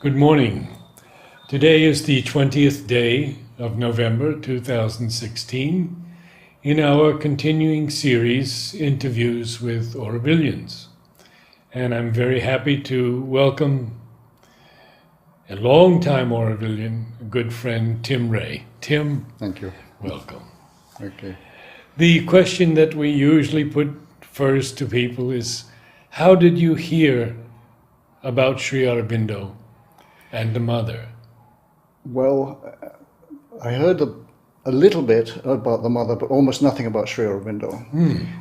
Good morning. Today is the 20th day of November 2016 in our continuing series, Interviews with Aurovillians. And I'm very happy to welcome a long-time Aurovillian, a good friend, Tim Wrey. Tim, thank you. Welcome. Okay. The question that we usually put first to people is, how did you hear about Sri Aurobindo and the mother? Well, I heard a little bit about the mother, but almost nothing about Sri Aurobindo.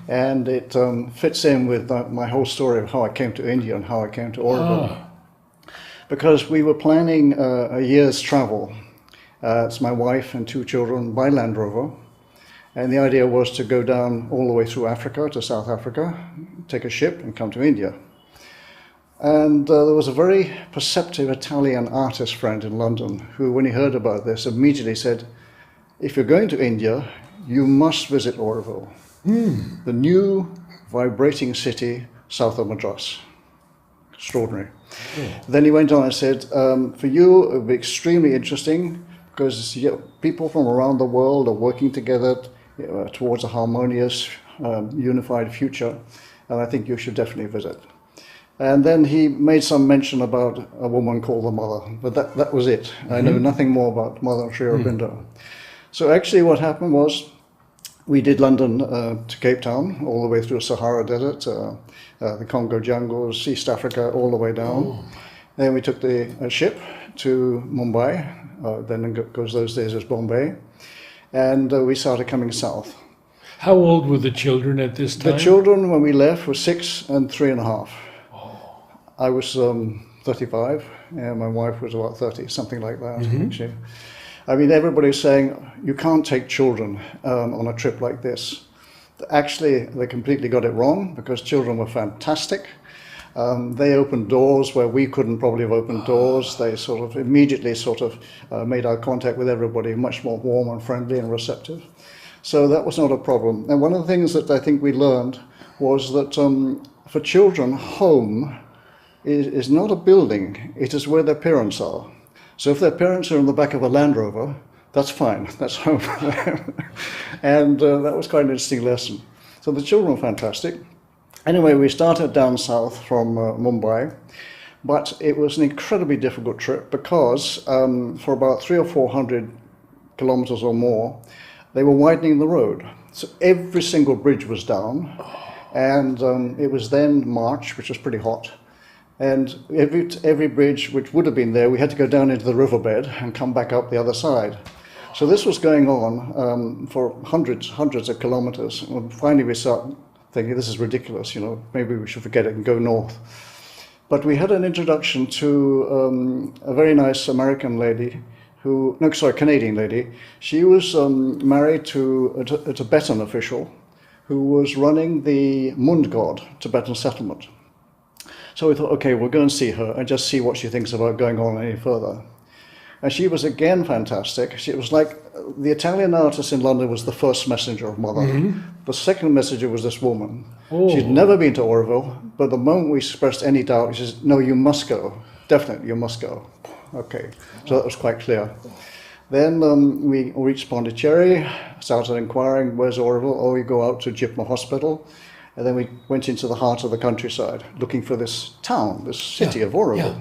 And it fits in with my whole story of how I came to India and how I came to Auroville. Because we were planning a year's travel. It's my wife and 2 children by Land Rover. And the idea was to go down all the way through Africa to South Africa, take a ship and come to India. And there was a very perceptive Italian artist friend in London who, when he heard about this, immediately said, if you're going to India, you must visit Auroville, the new vibrating city south of Madras. Extraordinary. Then he went on and said, for you, it would be extremely interesting because people from around the world are working together towards a harmonious, unified future, and I think you should definitely visit. And then he made some mention about a woman called the Mother, but that was it. I know nothing more about Mother Sri Aurobindo. So actually what happened was we did London to Cape Town, all the way through the Sahara Desert, the Congo jungles, East Africa, all the way down. Then we took the ship to Mumbai, then it goes those days as Bombay, and we started coming south. How old were the children at this time? The children, when we left, were 6 and 3.5. I was 35, and my wife was about 30, something like that. Actually. I mean, everybody's saying, you can't take children on a trip like this. Actually, they completely got it wrong, because children were fantastic. They opened doors where we couldn't probably have opened doors. They sort of immediately made eye contact with everybody, much more warm and friendly and receptive. So that was not a problem. And one of the things that I think we learned was that for children, home is not a building, it is where their parents are. So if their parents are in the back of a Land Rover, that's fine, that's home for them. And that was quite an interesting lesson. So the children were fantastic. Anyway, we started down south from Mumbai, but it was an incredibly difficult trip because for about 300 or 400 kilometers or more, they were widening the road. So every single bridge was down, and it was then March, which was pretty hot. And every bridge which would have been there, we had to go down into the riverbed and come back up the other side. So this was going on for hundreds of kilometers. And finally we start thinking, this is ridiculous, maybe we should forget it and go north. But we had an introduction to a very nice American lady Canadian lady. She was married to a Tibetan official who was running the Mund God Tibetan settlement. So we thought, okay, we'll go and see her and just see what she thinks about going on any further. And she was again fantastic. She was like, the Italian artist in London was the first messenger of Mother. The second messenger was this woman. She'd never been to Auroville, but the moment we expressed any doubt, she said, no, you must go. Definitely, you must go. Okay, so that was quite clear. Then we reached Pondicherry, started inquiring, where's Auroville? Oh, we go out to Jipma Hospital. And then we went into the heart of the countryside, looking for this town, this city of Auroville.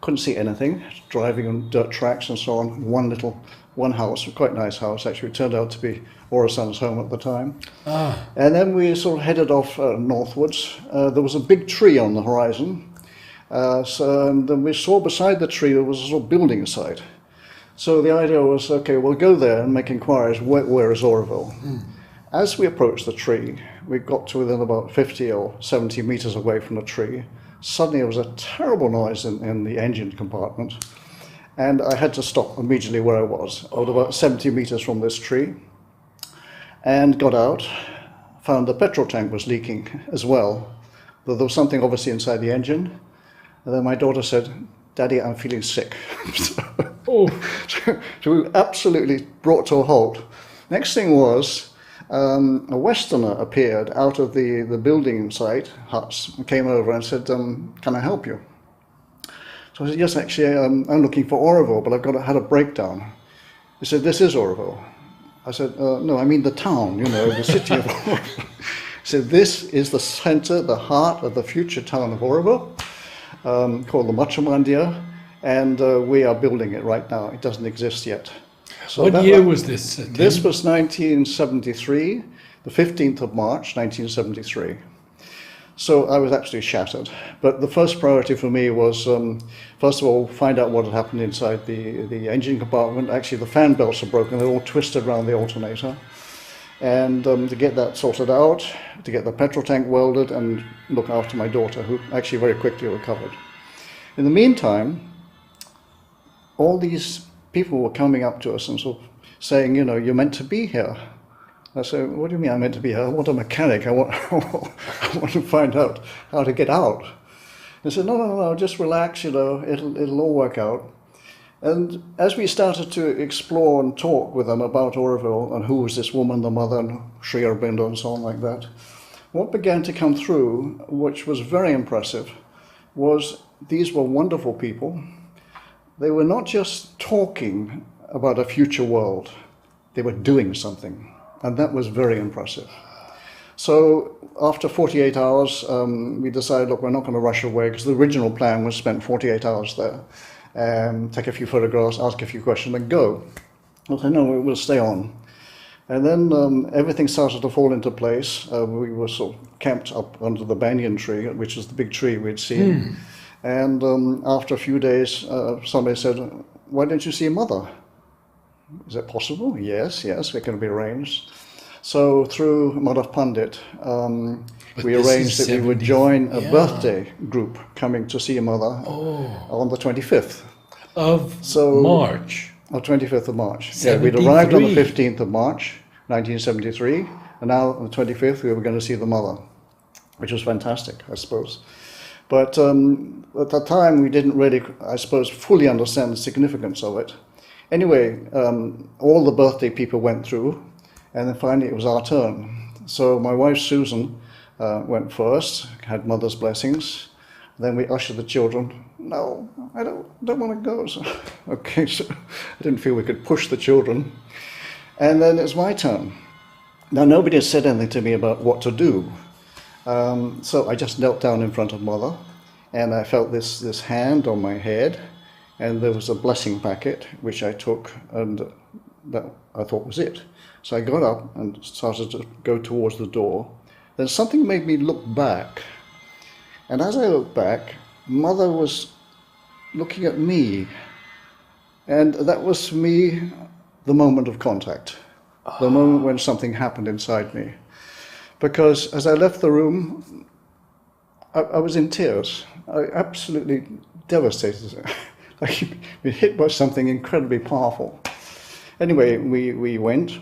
Couldn't see anything, driving on dirt tracks and so on. One house, a quite nice house, actually. It turned out to be Orason's home at the time. And then we sort of headed off northwards. There was a big tree on the horizon. And then we saw beside the tree there was a sort of building site. So the idea was, okay, we'll go there and make inquiries, where is Auroville? As we approached the tree, we got to within about 50 or 70 meters away from the tree. Suddenly there was a terrible noise in the engine compartment, and I had to stop immediately where I was. I was about 70 meters from this tree, and got out, found the petrol tank was leaking as well, but there was something obviously inside the engine. And then my daughter said, Daddy, I'm feeling sick. So we were absolutely brought to a halt. Next thing was, a Westerner appeared out of the building site, huts, and came over and said, can I help you? So I said, yes, actually, I'm looking for Oroville, but had a breakdown. He said, this is Oroville. I said, no, I mean the town, the city of Oroville. He said, this is the center, the heart of the future town of Oroville, called the Machamandia, and we are building it right now. It doesn't exist yet. So what year was this? Tim? This was 1973, the 15th of March, 1973. So I was absolutely shattered. But the first priority for me was, first of all, find out what had happened inside the engine compartment. Actually, the fan belts are broken. They're all twisted around the alternator. And to get that sorted out, to get the petrol tank welded, and look after my daughter, who actually very quickly recovered. In the meantime, all these people were coming up to us and sort of saying, you're meant to be here. I said, what do you mean I'm meant to be here? I want a mechanic. I want to find out how to get out. They said, no, just relax, it'll all work out. And as we started to explore and talk with them about Oroville and who was this woman, the mother, and Sri Aurobindo and so on like that, what began to come through, which was very impressive, was these were wonderful people. They were not just talking about a future world, they were doing something. And that was very impressive. So after 48 hours, we decided, look, we're not going to rush away, because the original plan was spend 48 hours there, take a few photographs, ask a few questions, and go. I said, no, we'll stay on. And then everything started to fall into place. We were sort of camped up under the banyan tree, which is the big tree we'd seen. And after a few days, somebody said, why don't you see your mother? Is that possible? Yes, it can be arranged. So through Madhav Pandit, we arranged that we would join a birthday group coming to see your mother on the 25th of March. On 25th of March. Yeah, we'd arrived on the 15th of March, 1973, and now on the 25th we were going to see the mother, which was fantastic, I suppose. But at that time we didn't really, I suppose, fully understand the significance of it. Anyway, all the birthday people went through, and then finally it was our turn. So my wife Susan went first, had mother's blessings. Then we ushered the children. No, I don't want to go. So, okay, so I didn't feel we could push the children. And then it's my turn. Now nobody had said anything to me about what to do. So I just knelt down in front of mother, and I felt this hand on my head. And there was a blessing packet, which I took, and that I thought was it. So I got up and started to go towards the door. Then something made me look back. And as I looked back, Mother was looking at me. And that was, for me, the moment of contact. The moment when something happened inside me. Because as I left the room, I was in tears. I absolutely devastated. Like been hit by something incredibly powerful. Anyway, we went.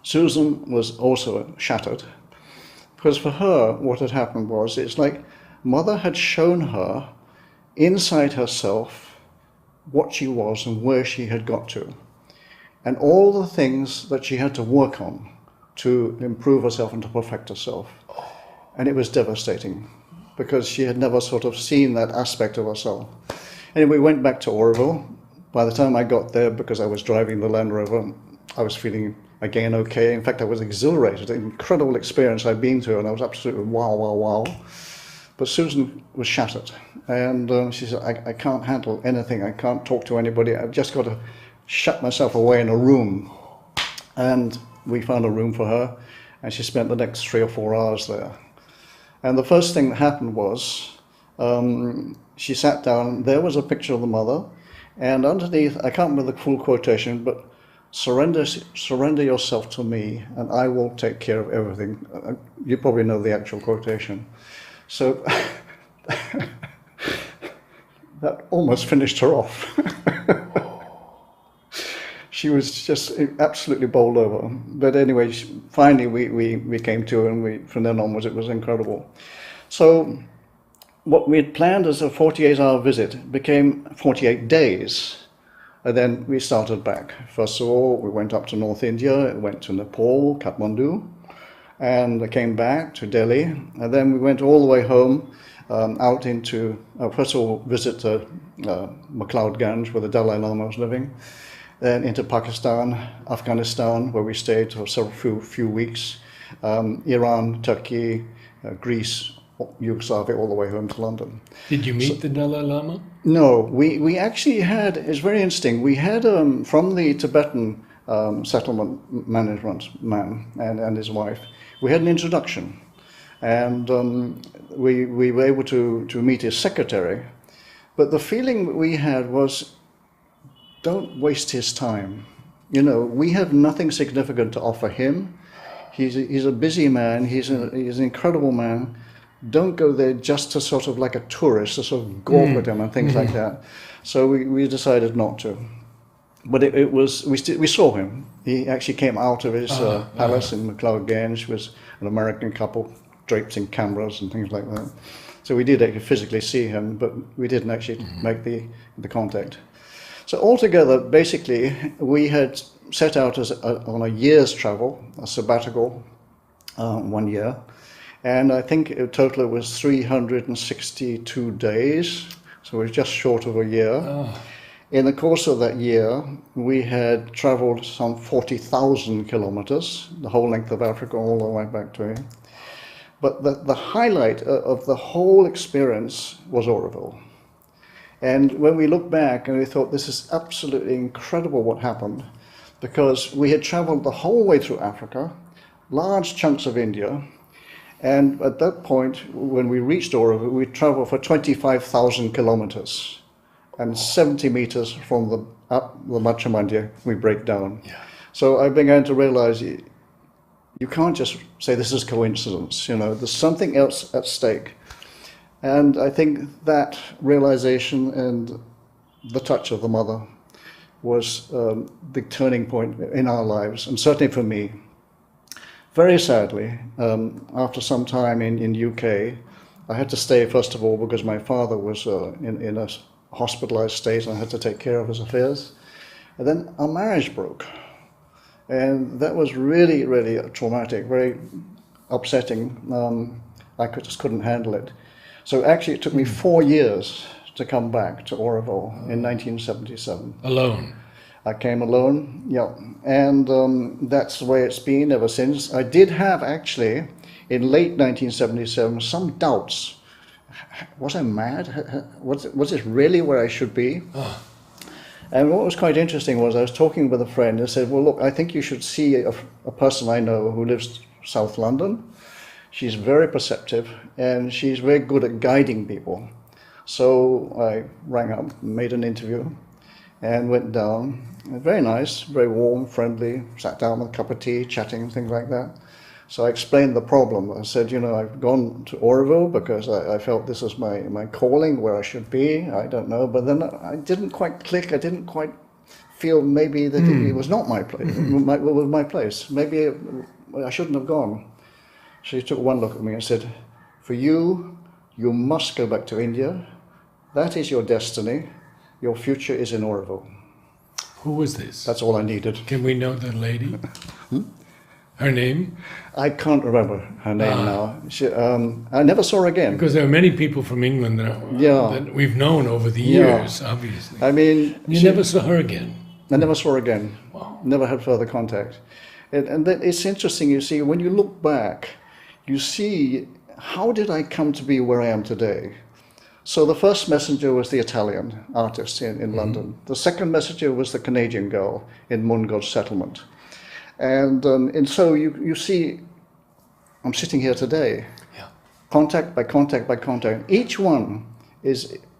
Susan was also shattered, because for her what had happened was, it's like Mother had shown her inside herself what she was and where she had got to, and all the things that she had to work on to improve herself and to perfect herself. And it was devastating, because she had never sort of seen that aspect of herself. Anyway, we went back to Oroville. By the time I got there, because I was driving the Land Rover, I was feeling again okay. In fact, I was exhilarated, an incredible experience I'd been through, and I was absolutely wow. But Susan was shattered, and she said, I can't handle anything, I can't talk to anybody, I've just got to shut myself away in a room. And we found a room for her, and she spent the next 3 or 4 hours there. And the first thing that happened was, she sat down, there was a picture of the mother, and underneath, I can't remember the full quotation, but surrender yourself to me and I will take care of everything. You probably know the actual quotation. So that almost finished her off. She was just absolutely bowled over. But anyway, finally we came to, and from then onwards it was incredible. So what we had planned as a 48-hour visit became 48 days. And then we started back. First of all, we went up to North India, went to Nepal, Kathmandu, and came back to Delhi. And then we went all the way home out into, first of all, visit MacLeod Ganj, where the Dalai Lama was living, then into Pakistan, Afghanistan, where we stayed for few weeks, Iran, Turkey, Greece, Yugoslavia, all the way home to London. Did you meet the Dalai Lama? No, we actually had, it's very interesting, we had from the Tibetan settlement management man and his wife, we had an introduction. And we were able to meet his secretary. But the feeling we had was, don't waste his time. You know, we have nothing significant to offer him. He's a busy man, he's an incredible man. Don't go there just to sort of like a tourist, to sort of gawk at him and things like that. So we decided not to. But it was, we saw him. He actually came out of his palace in MacLeod Ganj, was an American couple, draped in cameras and things like that. So we did actually physically see him, but we didn't actually make the contact. So altogether, basically, we had set out on a year's travel, a sabbatical, 1 year. And I think in total it was 362 days, so it was just short of a year. Oh. In the course of that year, we had traveled some 40,000 kilometers, the whole length of Africa, all the way back to here. But the highlight of the whole experience was Oroville. And when we look back and we thought, this is absolutely incredible what happened, because we had traveled the whole way through Africa, large chunks of India, and at that point, when we reached Oroville, we traveled for 25,000 kilometers, and 70 meters from the Macha Mandya, we break down. Yeah. So I began to realize, you can't just say this is coincidence, you know, there's something else at stake. And I think that realization and the touch of the mother was the turning point in our lives, and certainly for me. Very sadly, after some time in UK, I had to stay first of all because my father was in a hospitalized state and I had to take care of his affairs. And then our marriage broke. And that was really, really traumatic, very upsetting. I just couldn't handle it. So actually it took me 4 years to come back to Oroville in 1977. Alone? I came alone, yeah. And that's the way it's been ever since. I did have actually, in late 1977, some doubts. Was I mad? Was it really where I should be? Oh. And what was quite interesting was I was talking with a friend and said, well, look, I think you should see a person I know who lives South London. She's very perceptive and she's very good at guiding people. So I rang up, made an interview and went down. Very nice, very warm, friendly, sat down with a cup of tea, chatting, things like that. So I explained the problem. I said, you know, I've gone to Oroville because I felt this is my calling, where I should be. I don't know. But then I didn't quite click. I didn't quite feel maybe that it was not my place. It was my place. Maybe I shouldn't have gone. She took one look at me and said, for you, you must go back to India. That is your destiny. Your future is in Oroville. Who was this? That's all I needed. Can we know the lady? Her name? I can't remember her name now. She, I never saw her again. Because there are many people from England that we've known over the years, obviously. I mean... You never saw her again? I never saw her again. Wow. Never had further contact. And then it's interesting, you see, when you look back, you see, how did I come to be where I am today? So the first messenger was the Italian artist in London. The second messenger was the Canadian girl in Mungos settlement. And so you see, I'm sitting here today, contact by contact by contact. Each one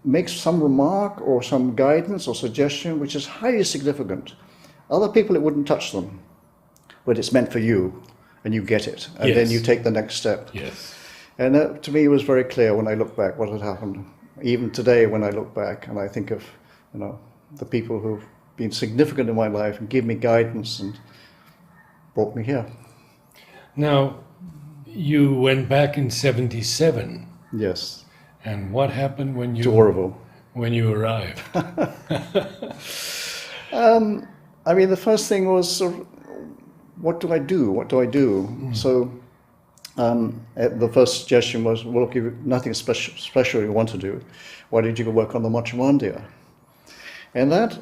makes some remark or some guidance or suggestion which is highly significant. Other people, it wouldn't touch them, but it's meant for you, and you get it, and then you take the next step. Yes. And that, to me, was very clear when I look back what had happened. Even today, when I look back and I think of, you know, the people who've been significant in my life and give me guidance and brought me here. Now, you went back in 77. Yes. And what happened when you... To Oroville. When you arrived? I mean, the first thing was, what do I do? What do I do? So The first suggestion was, well, look, you've nothing special you want to do. Why don't you go work on the Machamandir? And that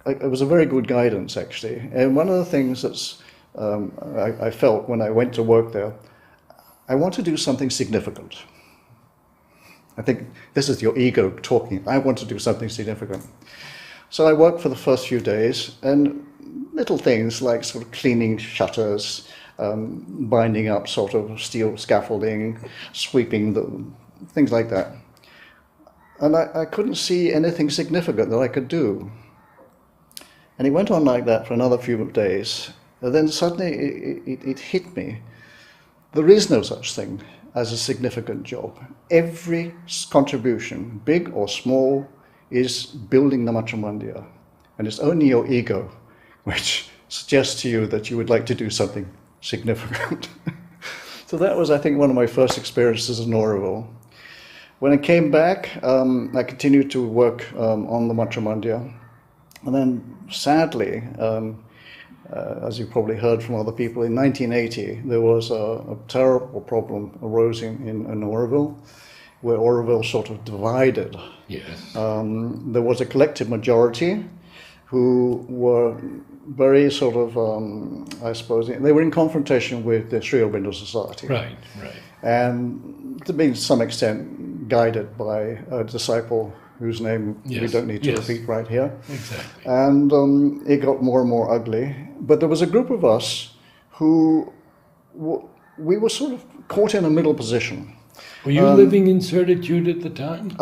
it was a very good guidance, actually. And one of the things that's I felt when I went to work there, I want to do something significant. I think this is your ego talking. I want to do something significant. So I worked for the first few days, and little things like sort of cleaning shutters, binding up sort of steel scaffolding, sweeping, things like that. And I couldn't see anything significant that I could do. And it went on like that for another few days. And then suddenly it hit me. There is no such thing as a significant job. Every contribution, big or small, is building the Machamandir. And it's only your ego which suggests to you that you would like to do something significant. So that was, I think, one of my first experiences in Oroville. When I came back, I continued to work on the Machamandir. And then, sadly, as you probably heard from other people, in 1980, there was a terrible problem arose in Oroville, where Oroville sort of divided. Yes. There was a collective majority who were very sort of, I suppose, they were in confrontation with the Sri Aurobindo Society. Right, right. And to be some extent guided by a disciple whose name we don't need to repeat right here. Exactly. And it got more and more ugly. But there was a group of us who we were sort of caught in a middle position. Were you living in certitude at the time?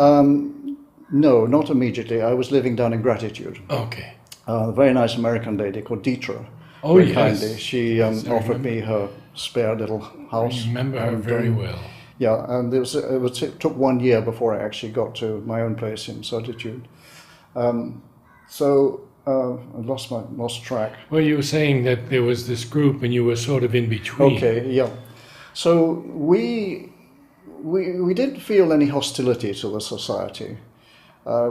No, not immediately. I was living down in Gratitude. Okay. A very nice American lady called Dietra. Oh, very yes. kindly. She offered me her spare little house. I remember her very well. Yeah, and it took 1 year before I actually got to my own place in Certitude. So I lost track. Well, you were saying that there was this group and you were sort of in between. Okay, yeah. So we didn't feel any hostility to the society.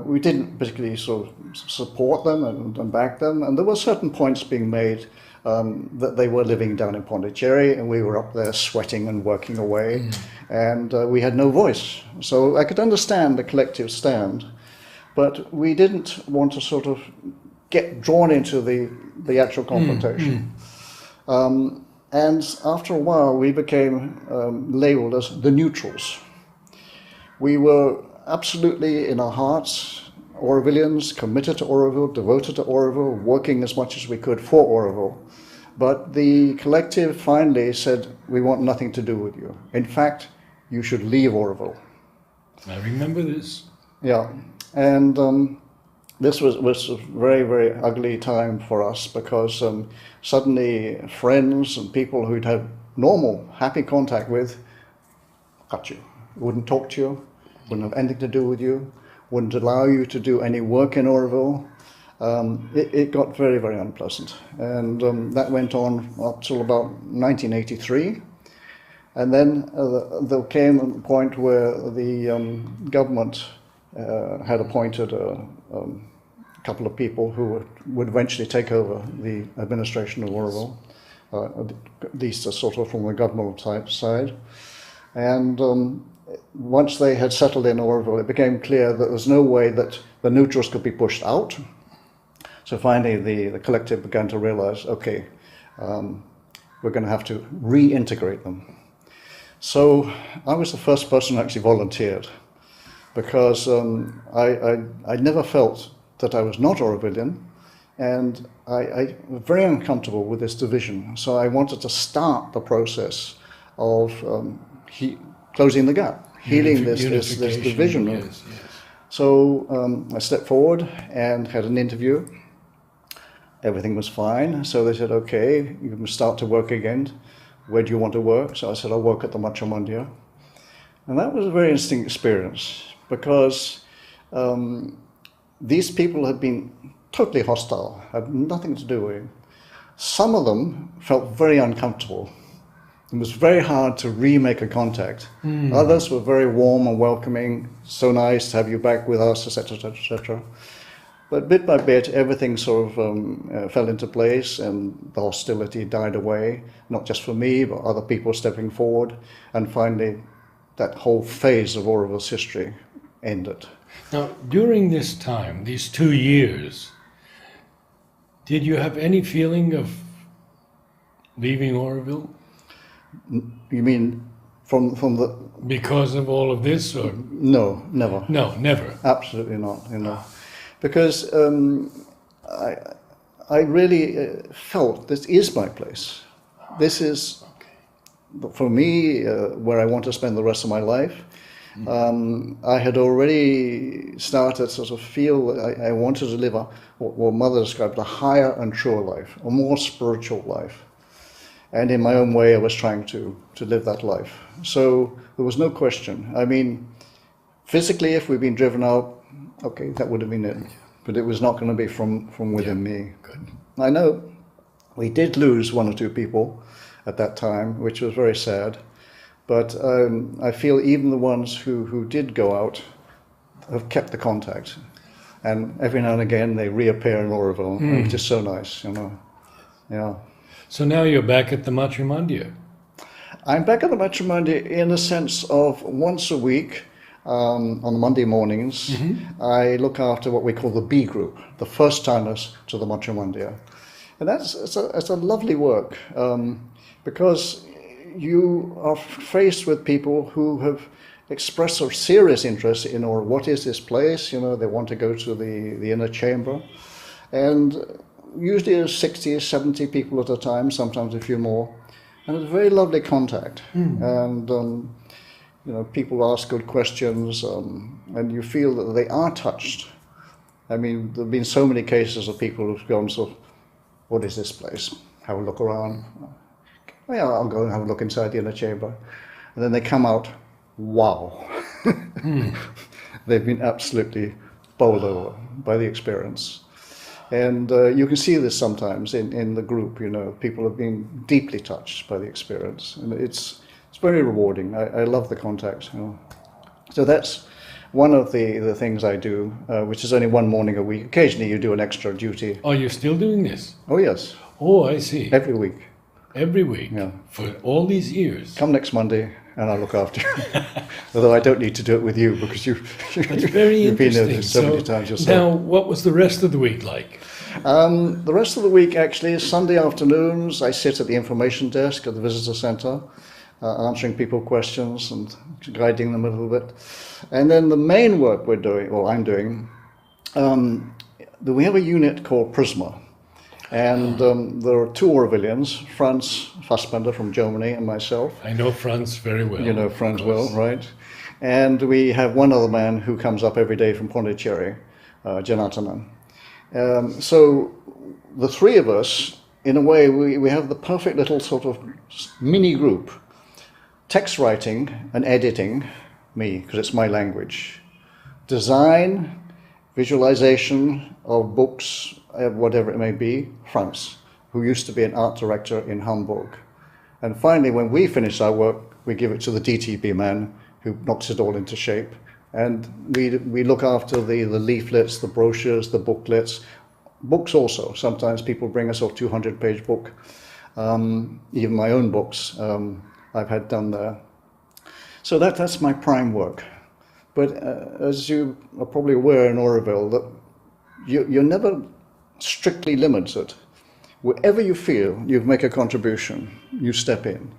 We didn't particularly sort of support them and back them, and there were certain points being made that they were living down in Pondicherry and we were up there sweating and working away, and we had no voice. So I could understand the collective stand, but we didn't want to sort of get drawn into the actual confrontation. And after a while we became labeled as the neutrals. We were absolutely in our hearts Orovillians, committed to Oroville, devoted to Oroville, working as much as we could for Oroville. But the collective finally said, we want nothing to do with you. In fact, you should leave Oroville. I remember this. Yeah, and this was a very, very ugly time for us because suddenly friends and people who'd had normal, happy contact with cut you, wouldn't talk to you, wouldn't have anything to do with you, wouldn't allow you to do any work in Oroville. It got very, very unpleasant. And that went on up till about 1983. And then there came a point where the government had appointed a couple of people who would eventually take over the administration of Oroville, at least sort of from the government type side. And once they had settled in Oroville, it became clear that there was no way that the neutrals could be pushed out. So finally the collective began to realize, okay, we're going to have to reintegrate them. So I was the first person who actually volunteered because I never felt that I was not Orovillian, and I was very uncomfortable with this division. So I wanted to start the process of closing the gap, healing this division. Yes, yes. So I stepped forward and had an interview. Everything was fine. So they said, okay, you can start to work again. Where do you want to work? So I said, I'll work at the Machamandir. And that was a very interesting experience because these people had been totally hostile, had nothing to do with it. Some of them felt very uncomfortable. It was very hard to remake a contact. Others were very warm and welcoming, so nice to have you back with us, etc., etc., etc. But bit by bit, everything sort of fell into place, and the hostility died away, not just for me, but other people stepping forward. And finally, that whole phase of Auroville's history ended. Now, during this time, these 2 years, did you have any feeling of leaving Auroville? You mean from the... Because of all of this, or? No, never. No, never. Absolutely not, you know. Because I really felt this is my place. This is, for me, where I want to spend the rest of my life. I had already started to sort of feel that I wanted to live what Mother described, a higher and truer life, a more spiritual life. And in my own way, I was trying to live that life. So there was no question. I mean, physically, if we'd been driven out, okay, that would have been it. But it was not going to be from within me. Good. I know we did lose 1 or 2 people at that time, which was very sad. But I feel even the ones who did go out have kept the contact. And every now and again they reappear in Auroville, which is so nice, you know. Yeah. So now you're back at the Matrimondia. I'm back at the Matrimondia in a sense of once a week, on Monday mornings, I look after what we call the B group, the first timers to the Matrimondia. And it's a lovely work, because you are faced with people who have expressed a serious interest in, or what is this place, you know, they want to go to the inner chamber. And usually there's 60, 70 people at a time, sometimes a few more. And it's a very lovely contact. And, you know, people ask good questions, and you feel that they are touched. I mean, there have been so many cases of people who've gone sort of, what is this place? Have a look around. Oh, yeah, I'll go and have a look inside the inner chamber. And then they come out, wow. They've been absolutely bowled over by the experience. And you can see this sometimes in the group, you know, people have been deeply touched by the experience. And it's very rewarding. I love the contact. You know. So that's one of the things I do, which is only 1 morning a week. Occasionally you do an extra duty. Oh, you're still doing this? Oh, yes. Oh, I see. Every week. Every week? Yeah. For all these years? Come next Monday and I'll look after you. Although I don't need to do it with you because you've been there so many times yourself. Now, what was the rest of the week like? The rest of the week, actually, Sunday afternoons, I sit at the information desk at the visitor centre, answering people questions and guiding them a little bit. And then the main work we're doing, or I'm doing, we have a unit called Prisma. And there are 2 Aurovillians, Franz Fassbender from Germany and myself. I know Franz very well. You know Franz well, right? And we have one other man who comes up every day from Pondicherry, Janatanan. So the 3 of us, in a way, we have the perfect little sort of mini group. Text writing and editing, me, because it's my language. Design, visualization of books, whatever it may be, Franz, who used to be an art director in Hamburg. And finally, when we finish our work, we give it to the DTP man, who knocks it all into shape. And we look after the leaflets, the brochures, the booklets, books also. Sometimes people bring us a 200-page book. Even my own books I've had done there. So that's my prime work. But as you are probably aware in Auroville, that you're never strictly limited. Wherever you feel you make a contribution, you step in.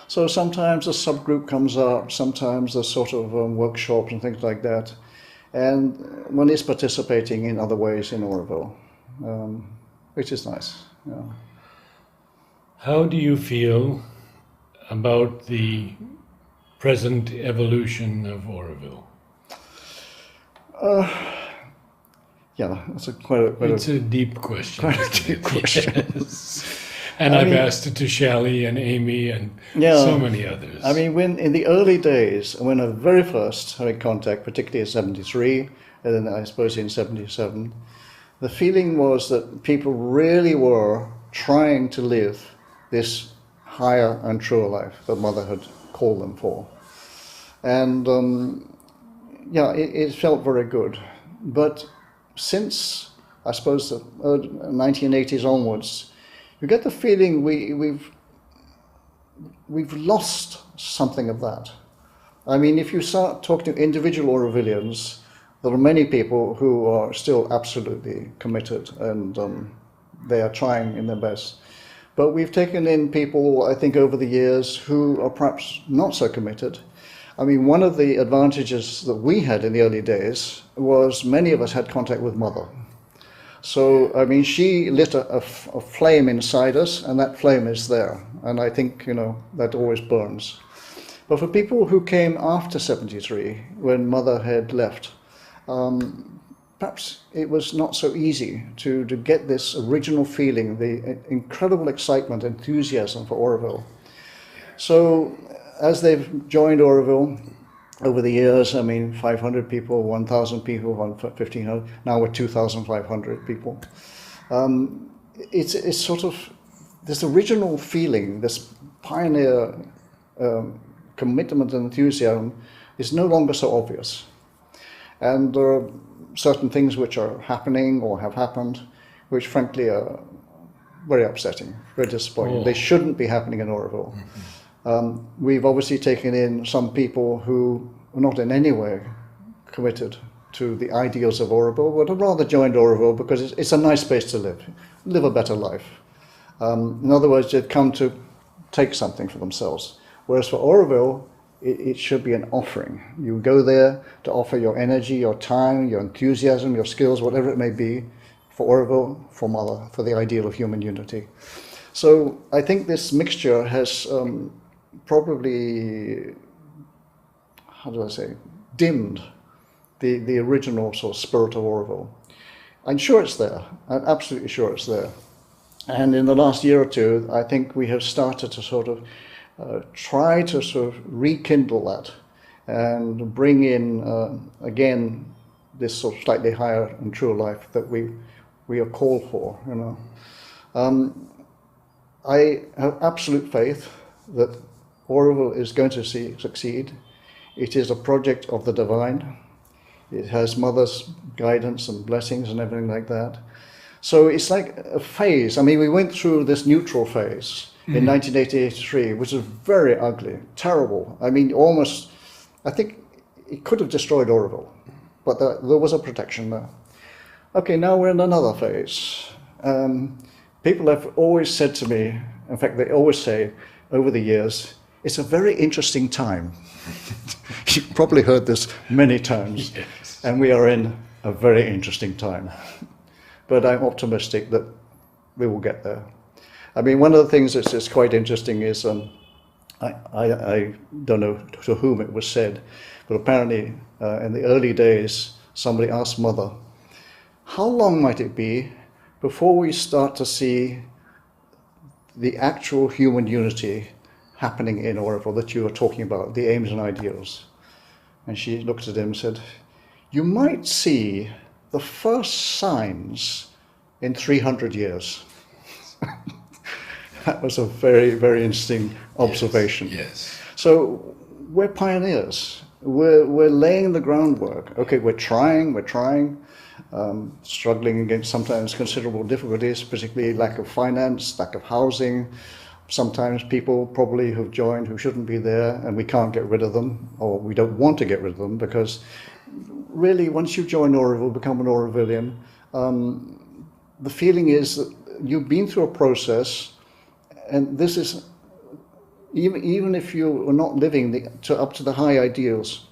So sometimes a subgroup comes up, sometimes there's sort of workshops and things like that. And one is participating in other ways in Auroville, which is nice. Yeah. How do you feel about the present evolution of Auroville? Yeah, that's it's a deep question. Quite a deep question. Yes. And I've asked it to Shally and Amy and so many others. I mean, when in the early days, when I very first had contact, particularly in 73, and then I suppose in 77, the feeling was that people really were trying to live this higher and truer life that Mother had called them for. And it felt very good. But since I suppose the 1980s onwards, you get the feeling we've lost something of that. I mean, if you start talking to individual Aurovilians, there are many people who are still absolutely committed, and they are trying in their best. But we've taken in people, I think, over the years who are perhaps not so committed. I mean, one of the advantages that we had in the early days was many of us had contact with Mother. So, I mean, she lit a flame inside us, and that flame is there. And I think, that always burns. But for people who came after 73, when Mother had left, perhaps it was not so easy to get this original feeling, the incredible excitement, enthusiasm for Oroville. So as they've joined Oroville over the years, I mean, 500 people, 1,000 people, 1,500, now we're 2,500 people. It's sort of this original feeling, this pioneer commitment and enthusiasm is no longer so obvious. And there are certain things which are happening or have happened, which frankly are very upsetting, very disappointing. They shouldn't be happening in Oroville. We've obviously taken in some people who are not in any way committed to the ideals of Oroville, but have rather joined Oroville because it's a nice place to live a better life. In other words, they've come to take something for themselves. Whereas for Oroville, it should be an offering. You go there to offer your energy, your time, your enthusiasm, your skills, whatever it may be, for Oroville, for Mother, for the ideal of human unity. So I think this mixture has probably, dimmed the original sort of spirit of Oroville. I'm sure it's there. I'm absolutely sure it's there. And in the last year or two, I think we have started to sort of try to sort of rekindle that and bring in, again, this sort of slightly higher and truer life that we are called for, I have absolute faith that Oroville is going to succeed. It is a project of the divine. It has Mother's guidance and blessings and everything like that. So it's like a phase. I mean, we went through this neutral phase in 1983, which was very ugly, terrible. I mean, almost, I think it could have destroyed Oroville, but there was a protection there. Okay, now we're in another phase. People have always said to me, in fact, they always say over the years, it's a very interesting time. You've probably heard this many times. Yes. And we are in a very interesting time. But I'm optimistic that we will get there. I mean, one of the things that's just quite interesting is, I don't know to whom it was said, but apparently in the early days, somebody asked Mother, how long might it be before we start to see the actual human unity happening in Oroville that you are talking about, the aims and ideals? And she looked at him and said, you might see the first signs in 300 years. That was a very, very interesting observation. Yes. So we're pioneers. We're laying the groundwork. Okay, we're trying, struggling against sometimes considerable difficulties, particularly lack of finance, lack of housing. Sometimes people probably who've joined who shouldn't be there, and we can't get rid of them, or we don't want to get rid of them, because really once you join Oroville, become an Orovillian, the feeling is that you've been through a process, and this is, even if you are not living up to the high ideals,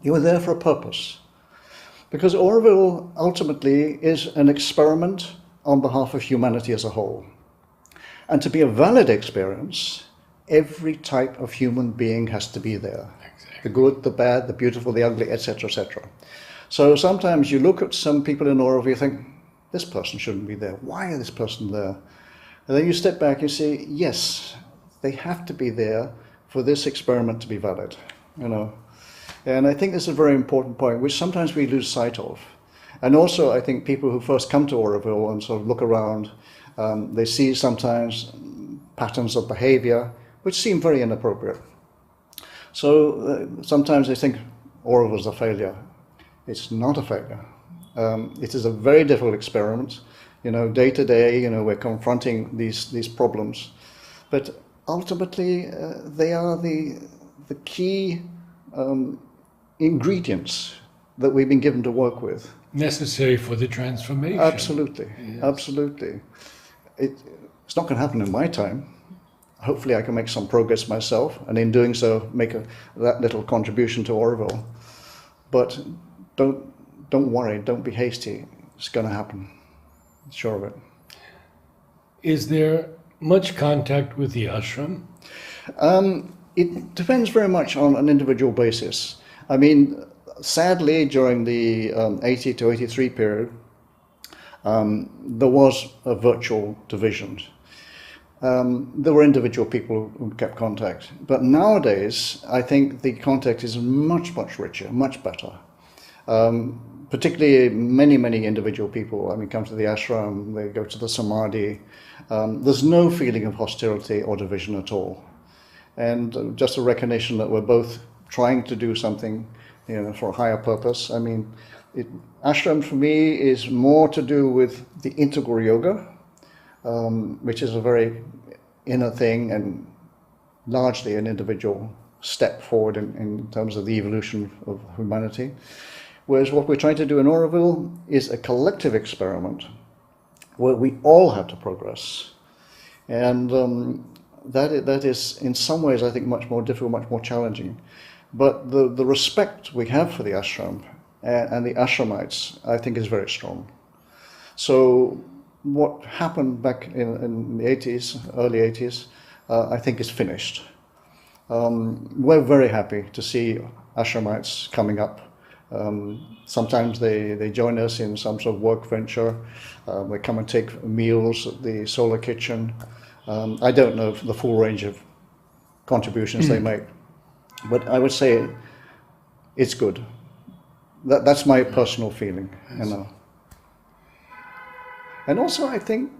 you are there for a purpose. Because Oroville ultimately is an experiment on behalf of humanity as a whole. And to be a valid experience, every type of human being has to be there. Exactly. The good, the bad, the beautiful, the ugly, etc., etc. So sometimes you look at some people in Oroville, you think, this person shouldn't be there. Why is this person there? And then you step back and say, yes, they have to be there for this experiment to be valid, And I think this is a very important point, which sometimes we lose sight of. And also, I think people who first come to Oroville and sort of look around, they see sometimes patterns of behavior which seem very inappropriate. So sometimes they think Oroville is a failure. It's not a failure. It is a very difficult experiment. Day to day, we're confronting these problems, but ultimately they are the key ingredients that we've been given to work with. Necessary for the transformation. Absolutely, yes. Absolutely. It's not going to happen in my time. Hopefully I can make some progress myself, and in doing so make that little contribution to Oroville. But don't worry, don't be hasty. It's going to happen. Sure of it. Is there much contact with the ashram? It depends very much on an individual basis. I mean, sadly, during the 80 to 83 period, there was a virtual division. There were individual people who kept contact. But nowadays, I think the contact is much, much richer, much better. Particularly many individual people, come to the ashram, they go to the samadhi. There's no feeling of hostility or division at all. And just a recognition that we're both trying to do something, for a higher purpose. Ashram for me is more to do with the integral yoga, which is a very inner thing and largely an individual step forward in terms of the evolution of humanity. Whereas what we're trying to do in Oroville is a collective experiment where we all have to progress. And that is in some ways, I think, much more difficult, much more challenging. But the respect we have for the ashram and the ashramites, I think, is very strong. So what happened back in the 80s, early 80s, I think is finished. We're very happy to see ashramites coming up. Sometimes they join us in some sort of work venture. They come and take meals at the solar kitchen. I don't know the full range of contributions they make, but I would say it's good. That's my personal feeling, And also I think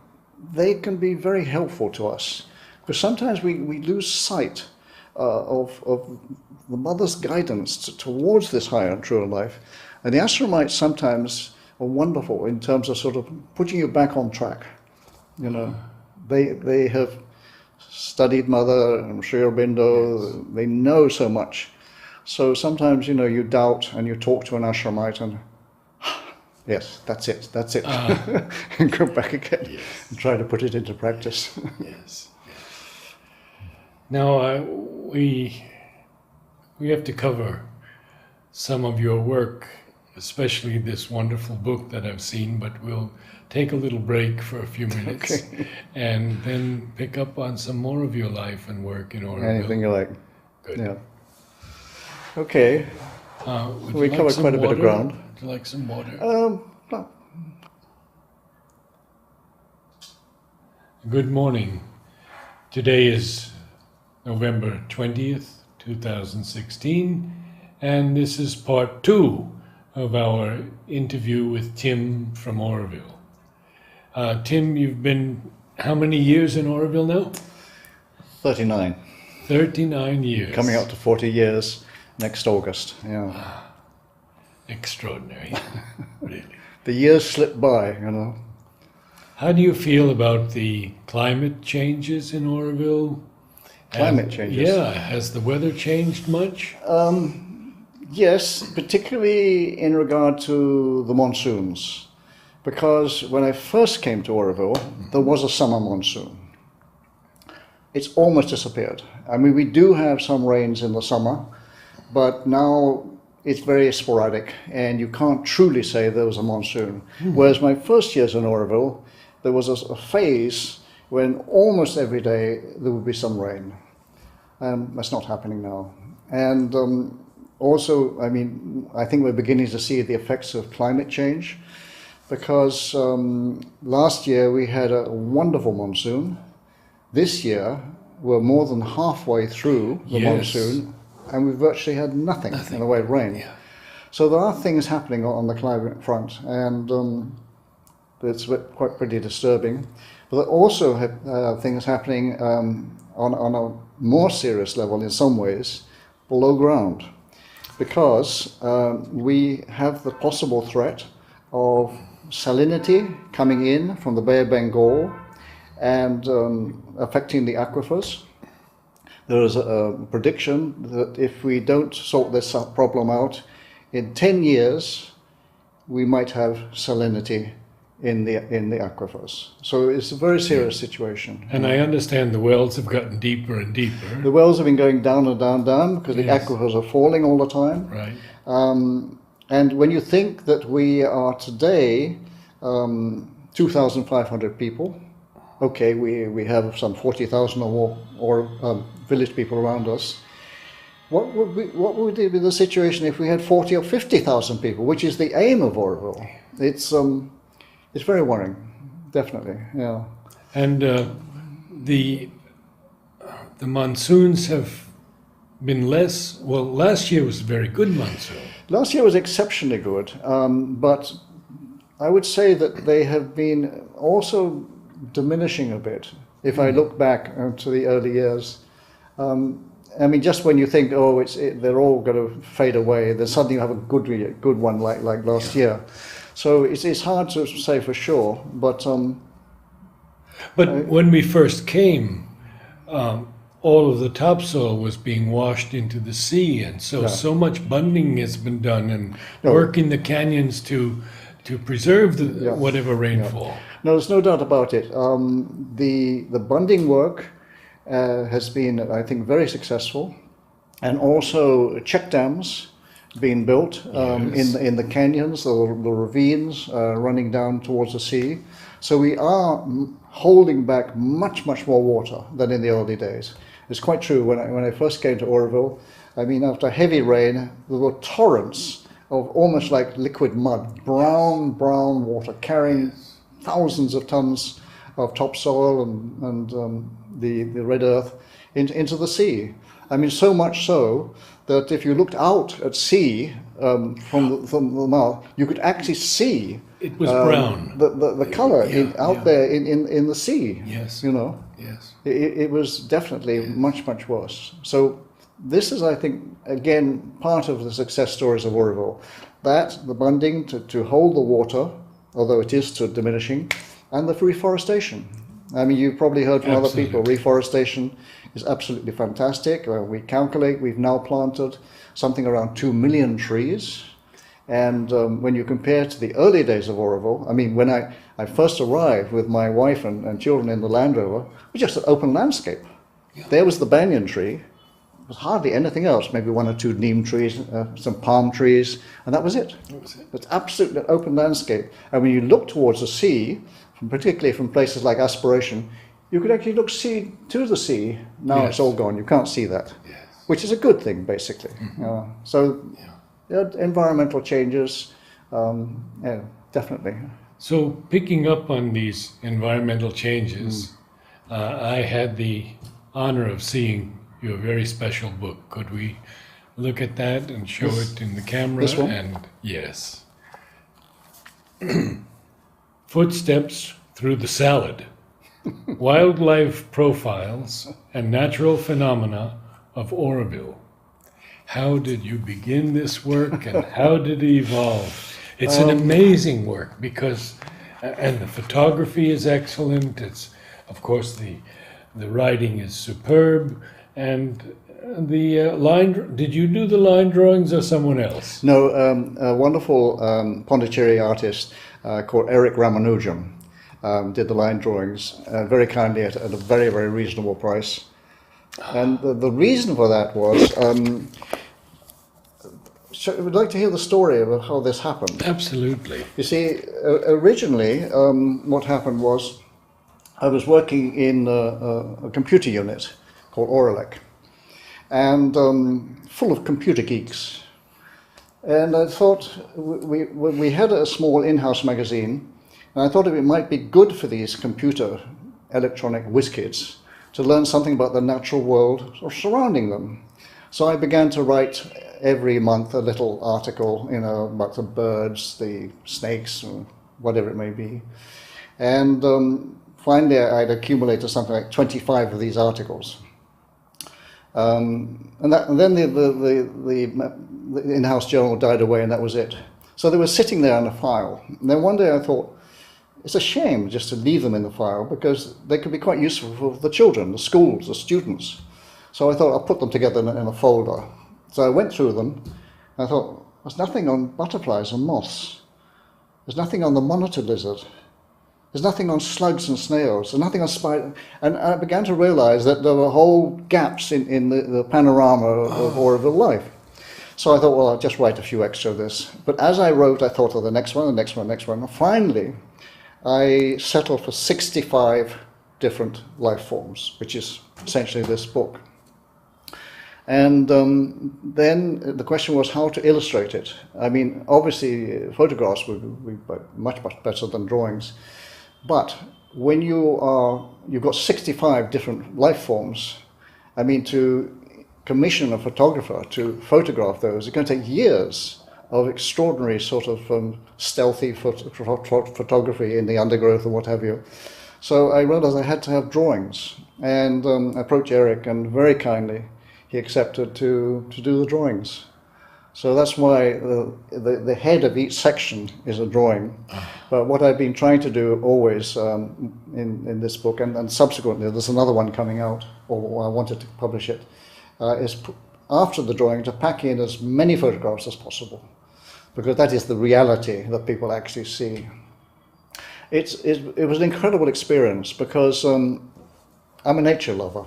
they can be very helpful to us, because sometimes we lose sight of the mother's guidance towards this higher and truer life. And the ashramites sometimes are wonderful in terms of sort of putting you back on track. They have studied Mother and Sri Aurobindo. They know so much. So sometimes, you doubt and you talk to an ashramite and, yes, that's it. And go back again and try to put it into practice. Yes. Now, we have to cover some of your work, especially this wonderful book that I've seen, but we'll take a little break for a few minutes and then pick up on some more of your life and work in Oroville. Anything you like. Good. Yeah. Okay. We covered quite a bit of ground. Would you like some water? No. Good morning. Today is November 20th, 2016, and this is part 2 of our interview with Tim from Oroville. Tim, you've been how many years in Oroville now? 39. 39 years. Coming up to 40 years next August. Yeah. Extraordinary, really. The years slip by, How do you feel about the climate changes in Oroville? Climate changes? Yeah. Has the weather changed much? Yes, particularly in regard to the monsoons. Because when I first came to Oroville, there was a summer monsoon. It's almost disappeared. We do have some rains in the summer, but now it's very sporadic, and you can't truly say there was a monsoon. Whereas my first years in Oroville, there was a phase when almost every day there would be some rain. That's not happening now. And also, I think we're beginning to see the effects of climate change, because last year we had a wonderful monsoon. This year we're more than halfway through the monsoon, and we've virtually had nothing in the way of rain. Yeah. So there are things happening on the climate front, and it's quite pretty disturbing. But there also have things happening on a more serious level in some ways below ground, because we have the possible threat of salinity coming in from the Bay of Bengal and affecting the aquifers. There is a prediction that if we don't sort this problem out, in 10 years we might have salinity in the aquifers. So it's a very serious situation. And I understand the wells have gotten deeper and deeper. The wells have been going down and down and down because the aquifers are falling all the time. Right. And when you think that we are today 2,500 people, okay, we have some 40,000 or more village people around us. What would be the situation if we had 40 or 50,000 people, which is the aim of Oroville? It's very worrying, definitely. Yeah. And the monsoons have been less. Well, last year was a very good monsoon. Last year was exceptionally good, but I would say that they have been also diminishing a bit. If I look back to the early years, I mean, just when you think, oh, they're all going to fade away, then suddenly you have a good one like last year. So it's hard to say for sure, but when we first came, all of the topsoil was being washed into the sea, and so much bunding has been done and work in the canyons to preserve whatever rainfall. No, there's no doubt about it. The bunding work has been, I think, very successful, and also check dams being built in the canyons, the ravines running down towards the sea. So we are holding back much more water than in the early days. It's quite true. When I first came to Oroville, I mean, after heavy rain, there were torrents of almost like liquid mud, brown water, carrying thousands of tons of topsoil and the red earth into the sea. I mean, so much so that if you looked out at sea from the mouth, you could actually see it was brown. The color there in the sea. Yes. You know. Yes. It was definitely much worse. So this is, I think, again, part of the success stories of Oroville. That the bunding to hold the water, although it is diminishing, and the reforestation. I mean, you've probably heard from other people, reforestation is absolutely fantastic. We calculate we've now planted something around 2 million trees. And when you compare to the early days of Oroville, I mean, when I first arrived with my wife and children in the Land Rover, it was just an open landscape. Yeah. There was the banyan tree. There was hardly anything else, maybe 1 or 2 neem trees, some palm trees, and that was it. It's absolutely an open landscape. And when you look towards the sea, particularly from places like Aspiration, you could actually to the sea. Now It's all gone. You can't see that, which is a good thing, basically. Environmental changes, definitely. So picking up on these environmental changes, I had the honor of seeing your very special book. Could we look at that and show it in the camera? This one? And yes. Footsteps Through the Salad. Wildlife Profiles and Natural Phenomena of Oroville. How did you begin this work and how did it evolve? It's an amazing work because, and the photography is excellent. It's, of course, the writing is superb, and the line. Did you do the line drawings or someone else? No, a wonderful Pondicherry artist called Eric Ramanujan did the line drawings very kindly at a very reasonable price. And the reason for that was, I would like to hear the story of how this happened. Absolutely. You see, originally, what happened was, I was working in a computer unit called Oralec, and full of computer geeks. And I thought, we had a small in-house magazine, and I thought it might be good for these computer electronic whiz kids to learn something about the natural world surrounding them. So I began to write every month a little article, about the birds, the snakes, or whatever it may be. And finally I'd accumulated something like 25 of these articles. And then the in-house journal died away, and that was it. So they were sitting there in a file. And then one day I thought, it's a shame just to leave them in the file because they could be quite useful for the children, the schools, the students. So I thought I'll put them together in a folder. So I went through them and I thought, there's nothing on butterflies and moths. There's nothing on the monitor lizard. There's nothing on slugs and snails. There's nothing on spiders. And I began to realize that there were whole gaps in the panorama of Oroville life. So I thought, well, I'll just write a few extra of this. But as I wrote, I thought of the next one, the next one, the next one. And finally, I settled for 65 different life forms, which is essentially this book. And then the question was how to illustrate it. I mean, obviously, photographs would be much, much better than drawings. But when you've got 65 different life forms, I mean, to commission a photographer to photograph those, it's going to take years of extraordinary sort of stealthy photography in the undergrowth or what have you. So I realized I had to have drawings. And I approached Eric, and very kindly, he accepted to do the drawings. So that's why the head of each section is a drawing. But what I've been trying to do always in this book, and subsequently there's another one coming out, or I wanted to publish it, is after the drawing to pack in as many photographs as possible, because that is the reality that people actually see. It was an incredible experience because I'm a nature lover.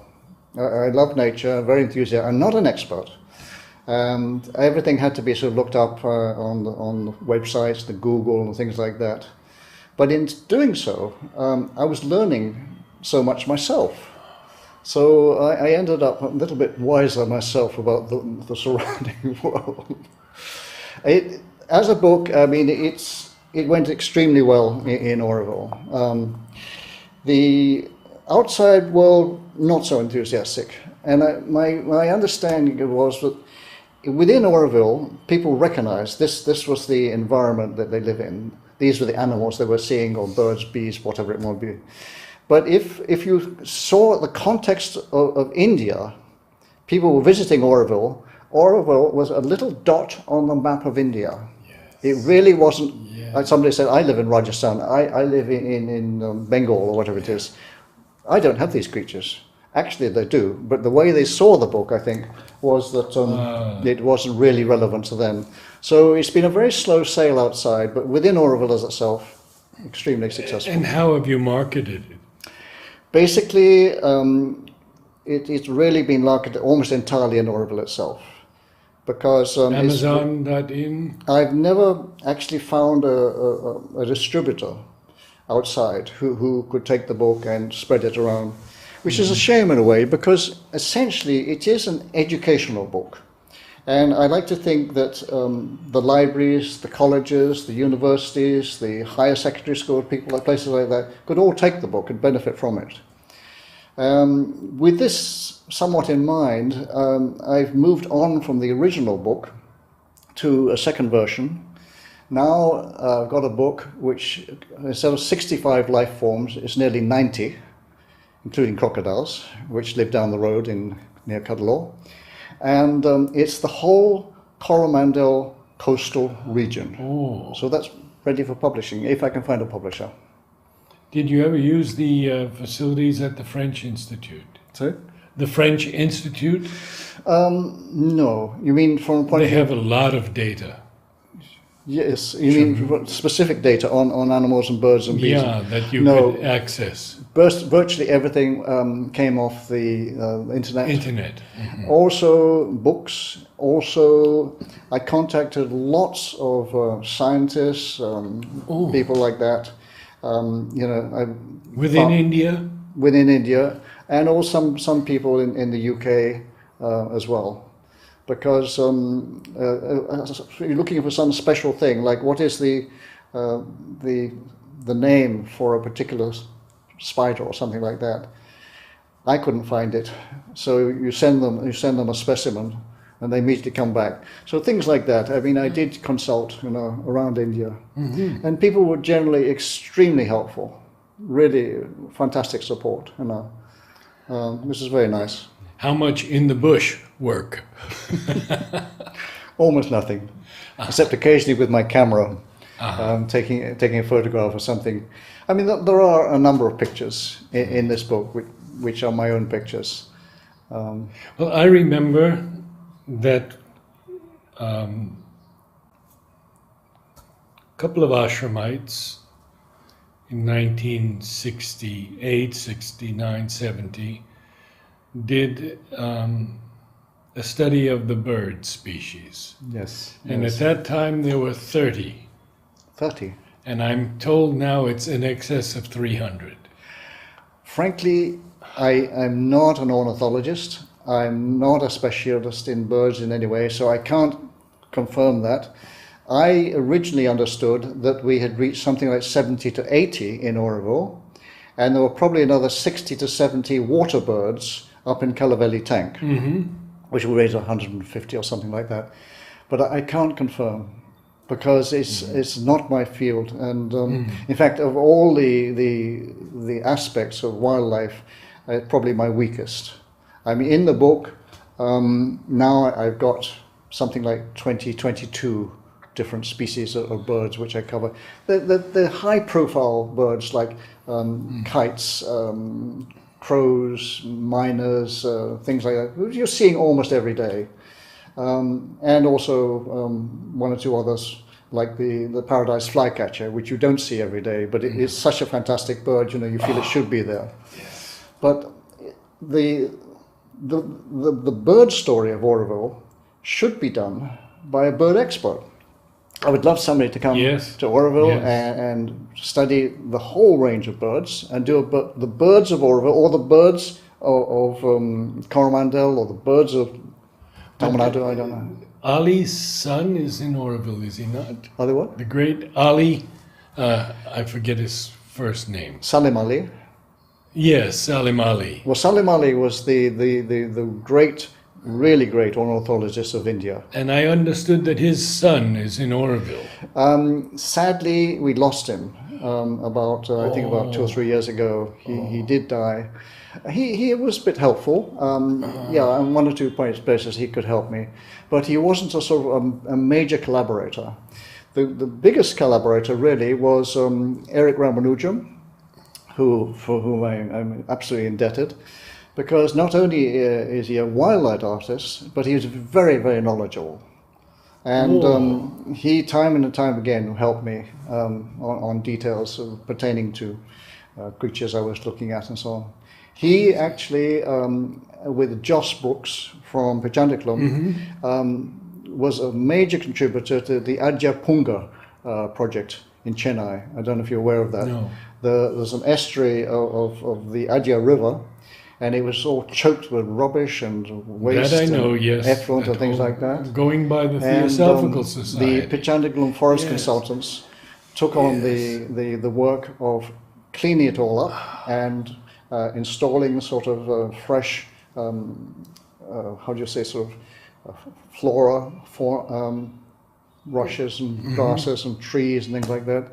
I love nature, I'm very enthusiastic. I'm not an expert. And everything had to be sort of looked up on the websites, the Google and things like that. But in doing so, I was learning so much myself. So I ended up a little bit wiser myself about the surrounding world. As a book, I mean, it went extremely well in Oroville. The outside world, not so enthusiastic. And my understanding was that within Oroville, people recognized this was the environment that they live in. These were the animals they were seeing, or birds, bees, whatever it might be. But if you saw the context of India, people were visiting Oroville. Oroville was a little dot on the map of India. Yes. It really wasn't, like somebody said, I live in Rajasthan, I live in Bengal or whatever it is. I don't have these creatures. Actually, they do, but the way they saw the book, I think, was that it wasn't really relevant to them. So it's been a very slow sail outside, but within Oroville as itself, extremely successful. And how have you marketed it? Basically, it's really been marketed almost entirely in Oroville itself. Because Amazon.in? I've never actually found a distributor outside who could take the book and spread it around. Which is a shame in a way, because essentially it is an educational book. And I like to think that the libraries, the colleges, the universities, the higher secondary schools, people like places like that, could all take the book and benefit from it. With this somewhat in mind, I've moved on from the original book to a second version. Now I've got a book which, instead of 65 life forms, is nearly 90. Including crocodiles, which live down the road near Cuddalore. And it's the whole Coromandel coastal region. Oh. So that's ready for publishing, if I can find a publisher. Did you ever use the facilities at the French Institute? Sorry? The French Institute? No. You mean from a point of view? They have a lot of data. Yes, you mean specific data on animals and birds and bees? Yeah, that you could access. Virtually everything came off the internet. Mm-hmm. Also books. Also, I contacted lots of scientists, people like that. Within India? Within India, and also some people in the UK as well. Because you're looking for some special thing, like what is the name for a particular spider or something like that. I couldn't find it, so you send them a specimen, and they immediately come back. So things like that. I mean, I did consult, around India, and people were generally extremely helpful, really fantastic support. This is very nice. How much in the bush work? Almost nothing. except occasionally with my camera, taking a photograph or something. I mean, there are a number of pictures in this book which are my own pictures. Well, I remember that a couple of ashramites in 1968, 69, 70 did a study of the bird species. Yes. And yes. at that time there were 30. 30. And I'm told now it's in excess of 300. Frankly, I'm not an ornithologist. I'm not a specialist in birds in any way, so I can't confirm that. I originally understood that we had reached something like 70 to 80 in Oroville, and there were probably another 60 to 70 water birds up in Kalavelli Tank, which will raise 150 or something like that. But I can't confirm, because it's not my field. And in fact, of all the aspects of wildlife, probably my weakest. I mean, in the book, now I've got something like 22 different species of birds which I cover. The high-profile birds like kites, crows, miners, things like that, you're seeing almost every day. And also one or two others, like the paradise flycatcher, which you don't see every day, but it is such a fantastic bird, you feel it should be there. Yes. But the bird story of Oroville should be done by a bird expert. I would love somebody to come to Oroville and study the whole range of birds and do the birds of Oroville, or the birds of Coromandel, or the birds of Tamanado, I don't know. Ali's son is in Oroville, is he not? Ali what? The great Ali, I forget his first name. Salim Ali. Yes, Salim Ali. Well, Salim Ali was the great, really great ornithologist of India. And I understood that his son is in Oroville. Sadly, we lost him about 2 or 3 years ago. He did die. He was a bit helpful. And one or two places he could help me. But he wasn't a sort of a major collaborator. The biggest collaborator really was Eric Ramanujan, for whom I'm absolutely indebted. Because not only is he a wildlife artist, but he is very, very knowledgeable. And he, time and time again, helped me on details pertaining to creatures I was looking at and so on. He actually, with Joss Brooks from Pechandiklum, was a major contributor to the Adyapunga project in Chennai. I don't know if you're aware of that. No. There's an estuary of the Adya River, and it was all choked with rubbish and waste that I know, yes. effluent and things like that. Going by the Theosophical Society. The Pechandiklum forest consultants took on the work of cleaning it all up and installing sort of fresh, flora, rushes and grasses and trees and things like that.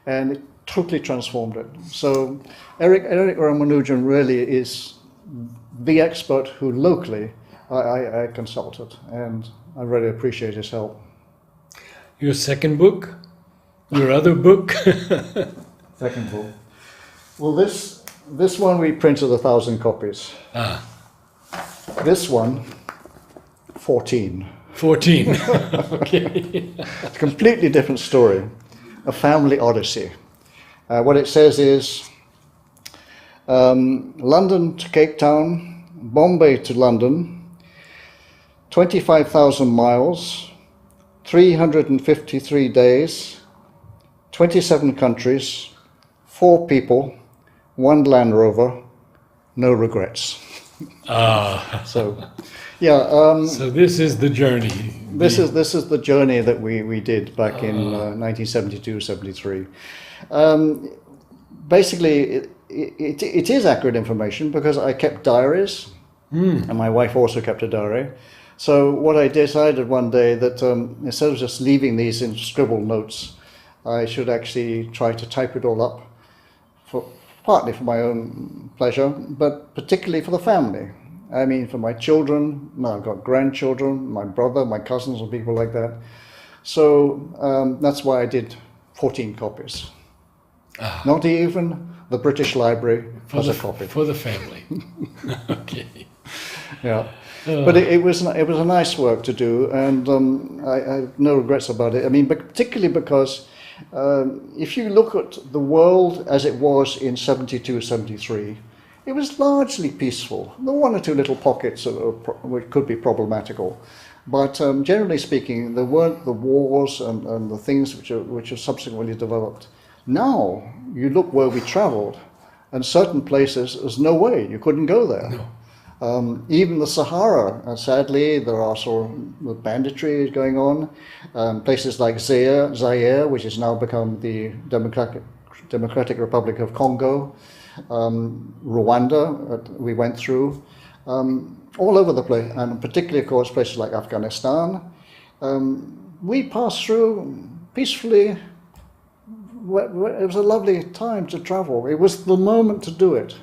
And it totally transformed it. So Eric Ramanujan really is the expert who locally I consulted, and I really appreciate his help. Your second book? Your other book? Second book. Well, this one we printed 1,000 copies. This one, 14. 14. Okay. It's a completely different story. A family odyssey. What it says is London to Cape Town, Bombay to London, 25,000 miles, 353 days, 27 countries, 4 people, 1 Land Rover, no regrets. So, yeah. So this is the journey. This is the journey that we did back in 1972-73. Basically, it is accurate information because I kept diaries, and my wife also kept a diary. So what I decided one day that instead of just leaving these in scribbled notes, I should actually try to type it all up, partly for my own pleasure, but particularly for the family. I mean, for my children, now I've got grandchildren, my brother, my cousins and people like that. So that's why I did 14 copies. Not even the British Library has a copy. For the family. Okay. Yeah. But it was a nice work to do, and I have no regrets about it. I mean, particularly because if you look at the world as it was in 72, 73, it was largely peaceful. There were one or two little pockets which could be problematical, but generally speaking, there weren't the wars and the things which are subsequently developed. Now, you look where we travelled, and certain places, there's no way, you couldn't go there. No. Even the Sahara, sadly, there are sort of banditry going on. Places like Zaire, which has now become the Democratic Republic of Congo, Rwanda, we went through, all over the place, and particularly, of course, places like Afghanistan. We passed through peacefully. It was a lovely time to travel. It was the moment to do it.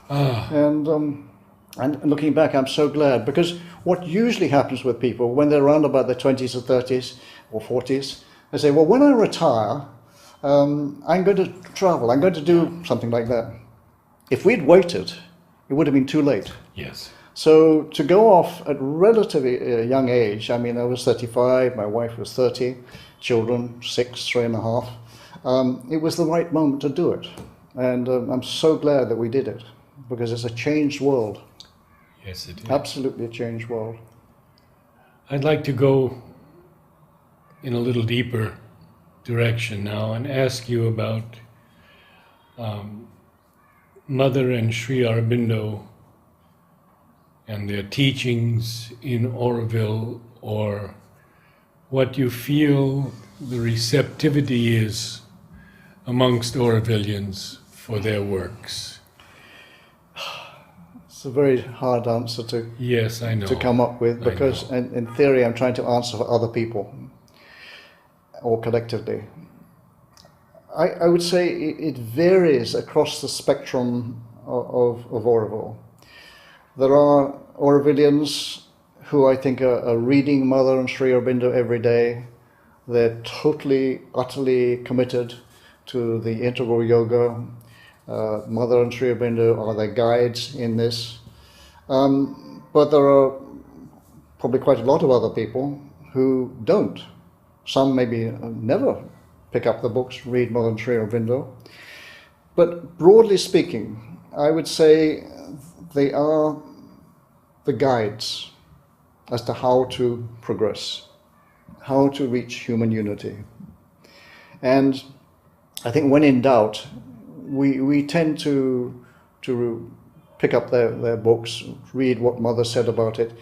And looking back, I'm so glad, because what usually happens with people when they're around about their 20s or 30s or 40s, they say, well, when I retire, I'm going to travel, I'm going to do something like that. If we'd waited, it would have been too late. Yes. So to go off at relatively young age, I mean, I was 35, my wife was 30, children 6, 3.5, it was the right moment to do it. And I'm so glad that we did it, because it's a changed world. Yes, it is. Absolutely a changed world. I'd like to go in a little deeper direction now and ask you about Mother and Sri Aurobindo and their teachings in Oroville, or what you feel the receptivity is amongst Aurovillians for their works. It's a very hard answer to Yes, I know. to come up with, because in theory I'm trying to answer for other people or collectively. I would say it varies across the spectrum of Oroville. There are Orovillians who I think are reading Mother and Sri Aurobindo every day. They're totally, utterly committed to the integral yoga. Mother and Sri Aurobindo are their guides in this. But there are probably quite a lot of other people who don't. Some maybe never pick up the books, read Mother and Sri Aurobindo. But broadly speaking, I would say they are the guides as to how to progress, how to reach human unity. And I think when in doubt, we tend to pick up their books, read what Mother said about it,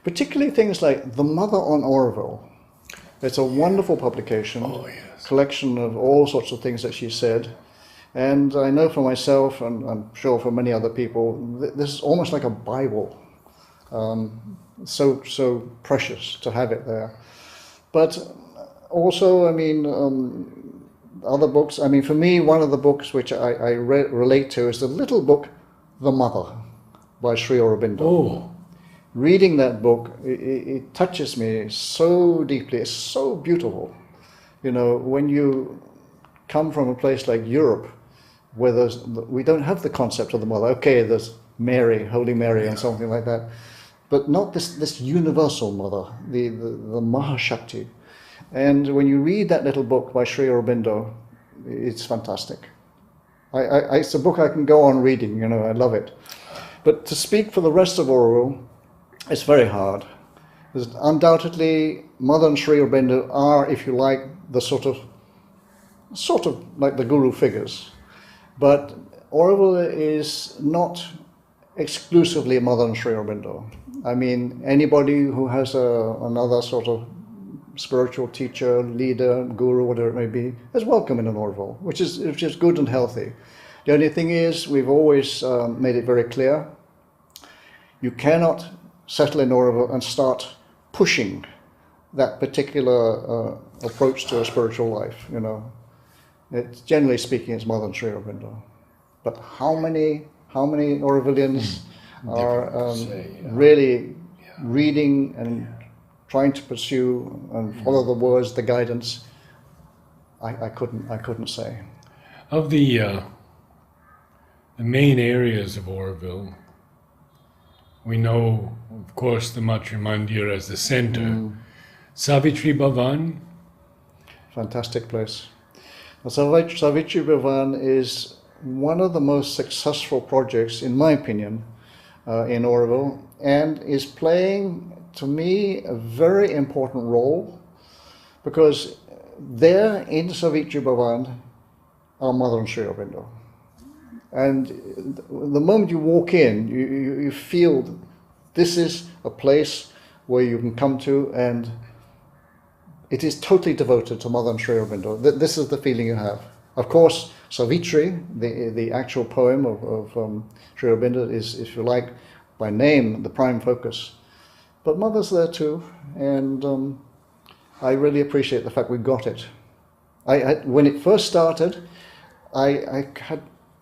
particularly things like The Mother on Oroville. It's a wonderful publication, collection of all sorts of things that she said. And I know for myself, and I'm sure for many other people, this is almost like a Bible. So precious to have it there. But also, I mean, other books, I mean, for me, one of the books which I relate to is the little book, The Mother, by Sri Aurobindo. Oh. Reading that book, it touches me so deeply. It's so beautiful. You know, when you come from a place like Europe, where we don't have the concept of the Mother. Okay, there's Mary, Holy Mary, and something like that, but not this universal Mother, the Mahashakti. And when you read that little book by Sri Aurobindo, it's fantastic. It's a book I can go on reading, you know, I love it. But to speak for the rest of Oroville, it's very hard. There's undoubtedly, Mother and Sri Aurobindo are, if you like, the sort of like the guru figures. But Oroville is not exclusively Mother and Sri Aurobindo. I mean, anybody who has another sort of spiritual teacher, leader, guru, whatever it may be, is welcome in an Oroville, which is good and healthy. The only thing is, we've always made it very clear, you cannot settle in Oroville and start pushing that particular approach to a spiritual life, you know. It's, generally speaking, it's Mother and Sri Aurobindo. But how many Orovillians are really reading and trying to pursue and follow the words, the guidance, I couldn't say. Of the main areas of Oroville, we know, of course, the Matri Mandir as the center. Savitri Bhavan. Fantastic place. Savitri Bhavan is one of the most successful projects, in my opinion, in Oroville, and is playing, to me, a very important role, because there in Savitri Bhavan are Mother and Sri Aurobindo. And the moment you walk in, you feel this is a place where you can come to, and it is totally devoted to Mother and Sri Aurobindo. This is the feeling you have. Of course, Savitri, the actual poem of Sri Aurobindo, is, if you like, by name, the prime focus. But Mother's there too, and I really appreciate the fact we got it. When it first started, I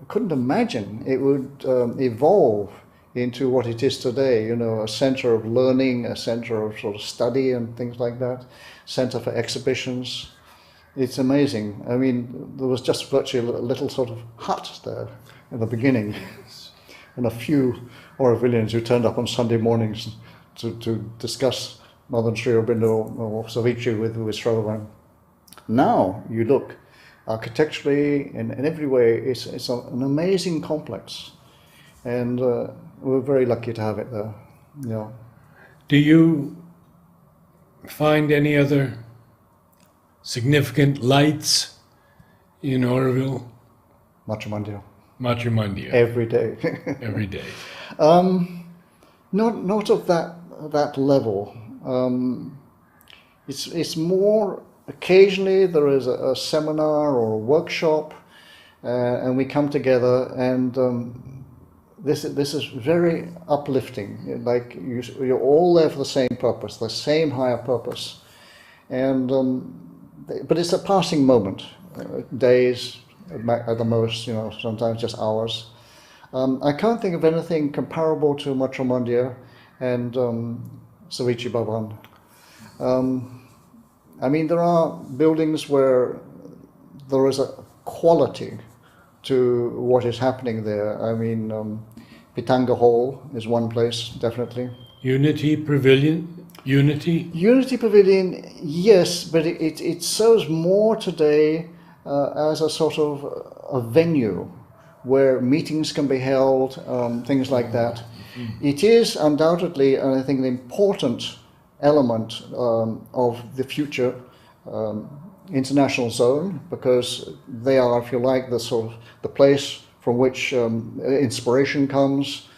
couldn't imagine it would evolve into what it is today, you know, a center of learning, a center of sort of study and things like that, center for exhibitions. It's amazing. I mean, there was just virtually a little sort of hut there in the beginning, and a few Aurovillians who turned up on Sunday mornings to discuss Mother and Sri Aurobindo or Savitri with Sravavan. Now you look, architecturally, in every way, it's an amazing complex, and we're very lucky to have it there. Yeah. Do you find any other significant lights in Oroville? Matri Mandir. Matri Mandir. Every day. Every day. Not of that level. It's more. Occasionally there is a seminar or a workshop, and we come together, and this is very uplifting. Like you're all there for the same purpose, the same higher purpose, and but it's a passing moment, days at the most, you know, sometimes just hours. I can't think of anything comparable to Matri Mandir and Savitri Bhavan. I mean, there are buildings where there is a quality to what is happening there. I mean, Pitanga Hall is one place, definitely. Unity Pavilion? Unity Pavilion, yes, but it serves more today as a sort of a venue where meetings can be held, things like that. It is undoubtedly, I think, an important element of the future international zone, because they are, if you like, the sort of the place from which inspiration comes.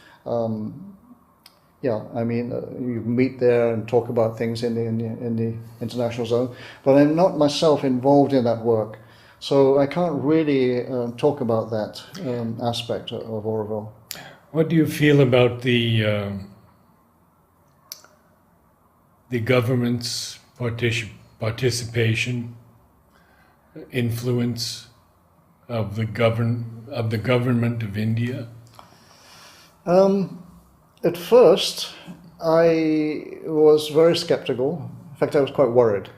Yeah, I mean, you meet there and talk about things in the international zone, but I'm not myself involved in that work, so I can't really talk about that aspect of Oroville. What do you feel about the government's participation, influence of the government of India? At first, I was very skeptical. In fact, I was quite worried.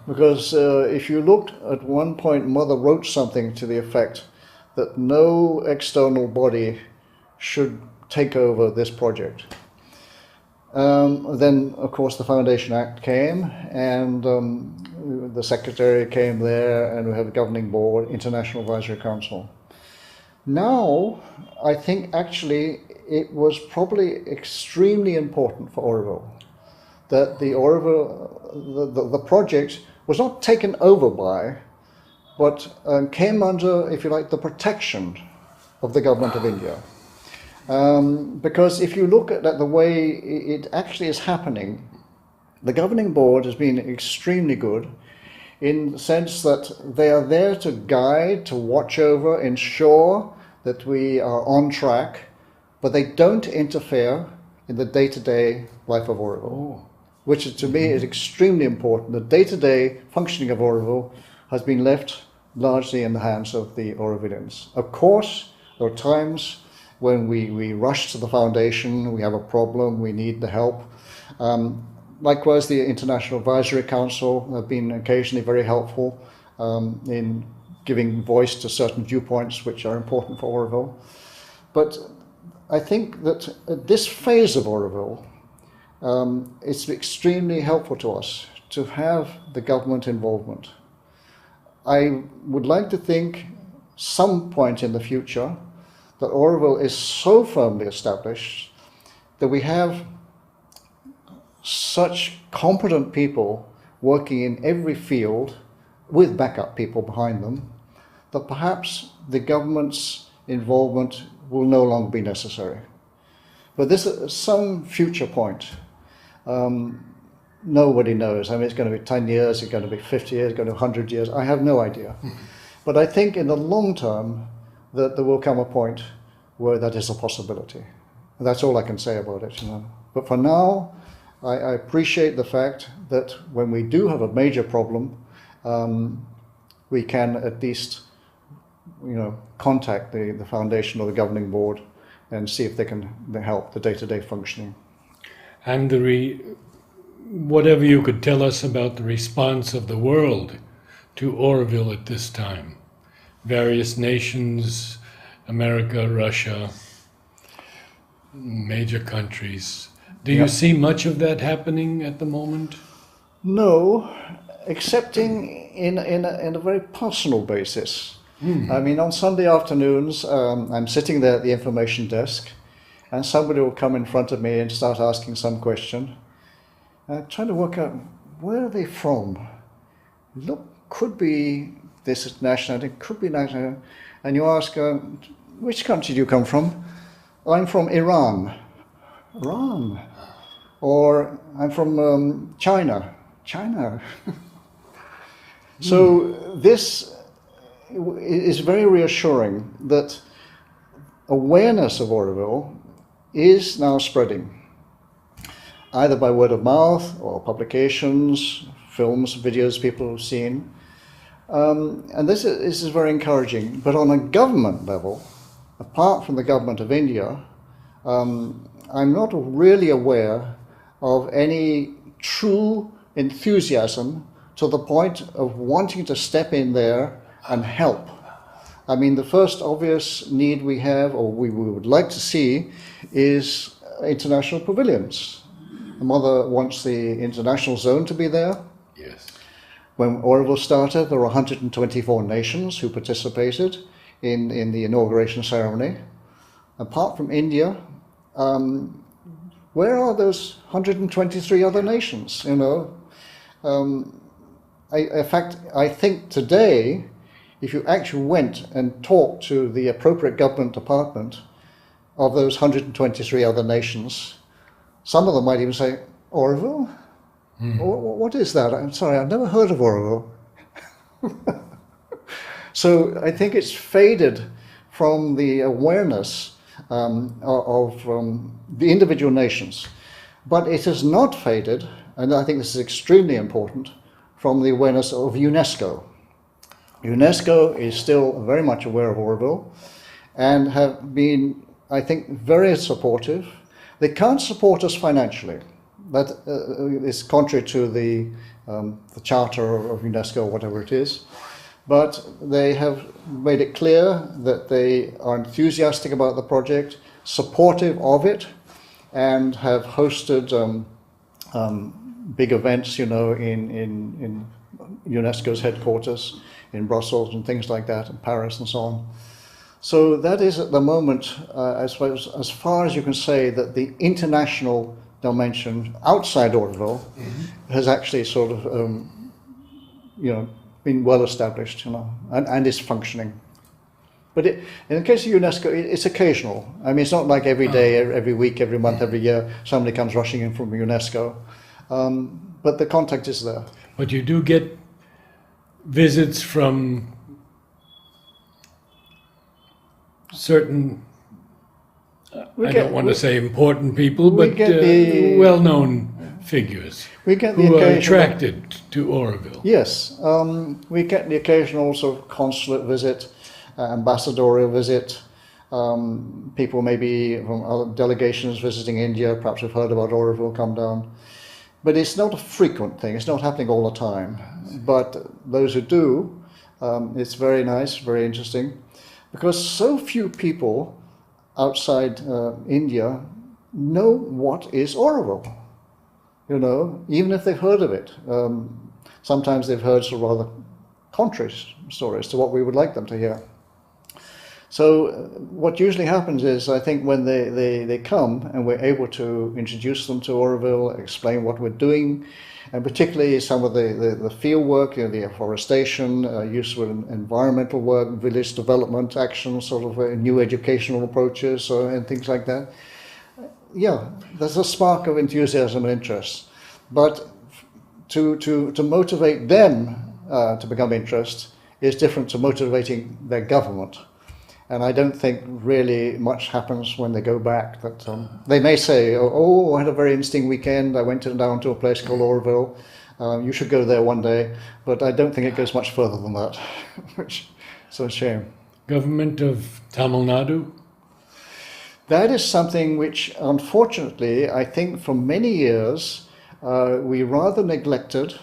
Because if you looked at one point, Mother wrote something to the effect that no external body should take over this project. Then, of course, the Foundation Act came, and the Secretary came there, and we have a governing board, International Advisory Council. Now, I think actually it was probably extremely important for Oroville that the project was not taken over by, but came under, if you like, the protection of the government of India. Because if you look at the way it actually is happening, the governing board has been extremely good in the sense that they are there to guide, to watch over, ensure that we are on track, but they don't interfere in the day-to-day life of Oroville, which to me is extremely important. The day-to-day functioning of Oroville has been left largely in the hands of the Orovillians. Of course, there are times when we rush to the foundation, we have a problem, we need the help. likewise, the International Advisory Council have been occasionally very helpful in giving voice to certain viewpoints which are important for Oroville. But I think that at this phase of Oroville, it's extremely helpful to us to have the government involvement. I would like to think some point in the future that Oroville is so firmly established that we have such competent people working in every field with backup people behind them that perhaps the government's involvement will no longer be necessary. But this is some future point. Nobody knows. I mean, it's going to be 10 years, it's going to be 50 years, it's going to be 100 years. I have no idea. But I think in the long term that there will come a point where that is a possibility. And that's all I can say about it. But for now, I appreciate the fact that when we do have a major problem, we can at least, contact the foundation or the governing board and see if they can help the day-to-day functioning. And whatever you could tell us about the response of the world to Oroville at this time, various nations, America, Russia, major countries. Do you see much of that happening at the moment? No, excepting in a very personal basis. I mean, on Sunday afternoons, I'm sitting there at the information desk, and somebody will come in front of me and start asking some question. I'm trying to work out, where are they from? Look, could be this nationality, could be nationality. And you ask, which country do you come from? Oh, I'm from Iran. Iran. Or I'm from China. China. So this is very reassuring that awareness of Oroville is now spreading, either by word of mouth or publications, films, videos people have seen. And this is very encouraging. But on a government level, apart from the government of India, I'm not really aware of any true enthusiasm to the point of wanting to step in there and help. I mean, the first obvious need we have, or we would like to see, is international pavilions. The mother wants the international zone to be there. Yes. When Oroville started, there were 124 nations who participated in the inauguration ceremony. Apart from India, where are those 123 other nations? In fact, I think today, if you actually went and talked to the appropriate government department of those 123 other nations, some of them might even say, Oroville? What is that? I'm sorry, I've never heard of Oroville. So I think it's faded from the awareness of the individual nations. But it has not faded, and I think this is extremely important, from the awareness of UNESCO. UNESCO is still very much aware of Oroville and have been, I think, very supportive. They can't support us financially. That is contrary to the charter of UNESCO, whatever it is. But they have made it clear that they are enthusiastic about the project, supportive of it, and have hosted big events, in UNESCO's headquarters in Brussels and things like that, in Paris and so on. So that is at the moment, as far as you can say, that the international dimension outside Oroville has actually sort of, been well established, and is functioning. But in the case of UNESCO, it's occasional. I mean, it's not like every day, every week, every month, every year, somebody comes rushing in from UNESCO. But the contact is there. But you do get visits from certain, I don't want to say important people, but well-known figures who are attracted to Oroville. Yes, we get the occasional sort of consulate visit, ambassadorial visit, people maybe from other delegations visiting India, perhaps have heard about Oroville, come down. But it's not a frequent thing. It's not happening all the time. But those who do, it's very nice, very interesting, because so few people outside India know what is Oroville. You know, even if they've heard of it. Sometimes they've heard sort of rather contrary stories to what we would like them to hear. So what usually happens is, I think when they come and we're able to introduce them to Oroville, explain what we're doing, and particularly some of the field work, you know, the afforestation, useful environmental work, village development actions, sort of new educational approaches and things like that. Yeah, there's a spark of enthusiasm and interest. But to motivate them to become interested is different to motivating their government. And I don't think really much happens when they go back. That they may say, oh, I had a very interesting weekend. I went down to a place called Oroville. You should go there one day. But I don't think it goes much further than that, which is a shame. Government of Tamil Nadu? That is something which, unfortunately, I think for many years, we rather neglected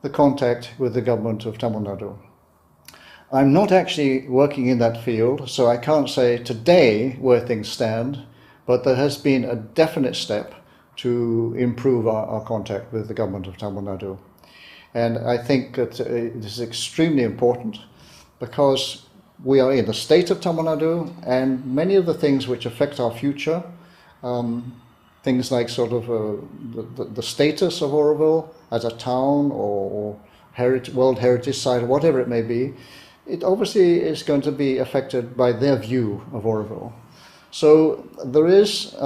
the contact with the government of Tamil Nadu. I'm not actually working in that field, so I can't say today where things stand, but there has been a definite step to improve our contact with the government of Tamil Nadu. And I think that it is extremely important because we are in the state of Tamil Nadu, and many of the things which affect our future, things like sort of the status of Oroville as a town or World Heritage Site, or whatever it may be, it obviously is going to be affected by their view of Oroville. So there is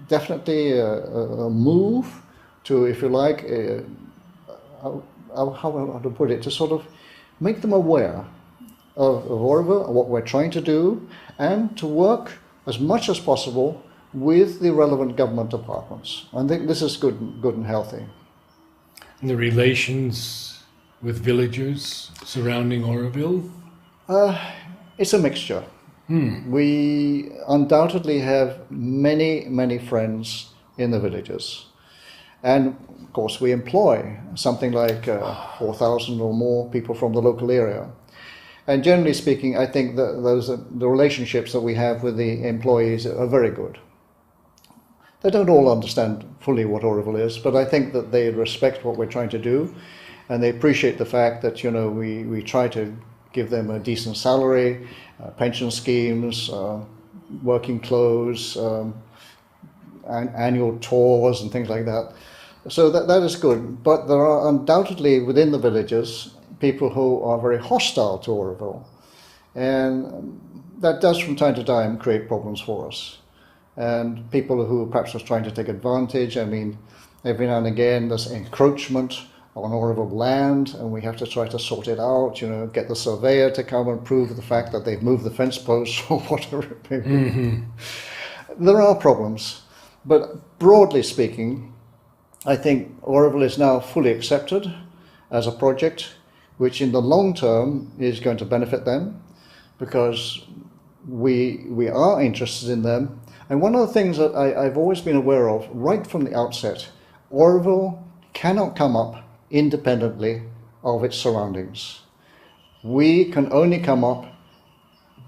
definitely a move to, if you like, how to put it, to sort of make them aware of Oroville and what we're trying to do, and to work as much as possible with the relevant government departments. I think this is good and healthy. And the relations with villagers surrounding Oroville? It's a mixture. We undoubtedly have many friends in the villages. And of course we employ something like 4,000 or more people from the local area. And generally speaking, I think that the relationships that we have with the employees are very good. They don't all understand fully what Oroville is, but I think that they respect what we're trying to do. And they appreciate the fact that, you know, we try to give them a decent salary, pension schemes, working clothes, annual tours and things like that. So that is good. But there are undoubtedly within the villages people who are very hostile to Oroville. And that does from time to time create problems for us. And people who perhaps are trying to take advantage, I mean, every now and again there's encroachment on Oroville land, and we have to try to sort it out, you know, get the surveyor to come and prove the fact that they've moved the fence posts or whatever it may be. Mm-hmm. There are problems, but broadly speaking, I think Oroville is now fully accepted as a project which in the long term is going to benefit them, because we are interested in them. And one of the things that I've always been aware of right from the outset, Oroville cannot come up independently of its surroundings. We can only come up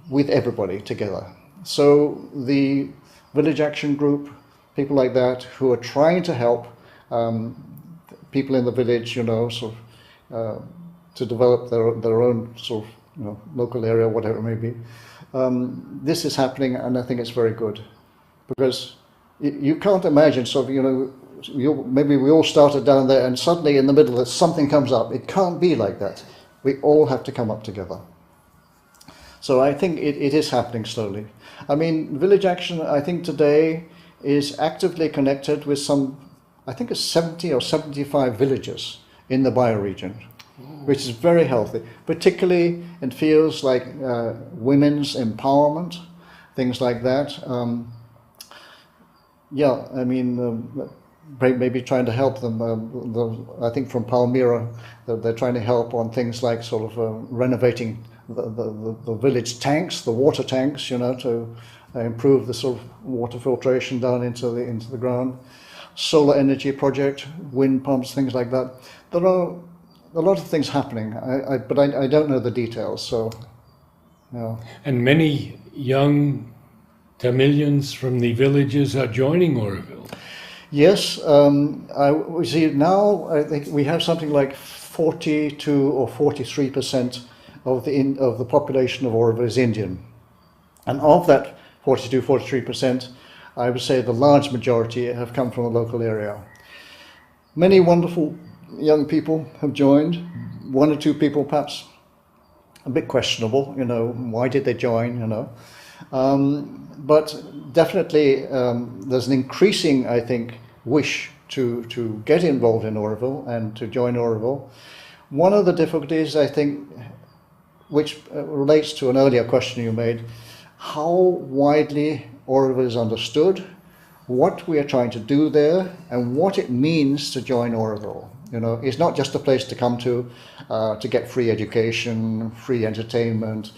with everybody together. So the Village Action Group, people like that who are trying to help people in the village, you know, sort of to develop their own sort of, you know, local area, whatever it may be. This is happening, and I think it's very good, because you can't imagine sort of, you know, maybe we all started down there and suddenly in the middle of something comes up. It can't be like that. We all have to come up together. So I think it is happening slowly. I mean, Village Action, I think today is actively connected with I think it's 70 or 75 villages in the bioregion, which is very healthy, particularly in fields like women's empowerment, things like that. Yeah, I mean, maybe trying to help them. I think from Palmyra, they're trying to help on things like sort of renovating the village tanks, the water tanks, you know, to improve the sort of water filtration down into the ground. solar energy project, wind pumps, things like that. There are a lot of things happening, but I don't know the details. So, yeah. And many young Tamilians from the villages are joining Oroville. Yes, we see now. I think we have something like 42 or 43% of the population of Oroville is Indian, and of that 43%, I would say the large majority have come from the local area. Many wonderful young people have joined. One or two people, perhaps a bit questionable. Why did they join? But definitely, there's an increasing, I think, wish to get involved in Oroville and to join Oroville. One of the difficulties, I think, which relates to an earlier question you made, how widely Oroville is understood, what we are trying to do there, and what it means to join Oroville. It's not just a place to come to get free education, free entertainment,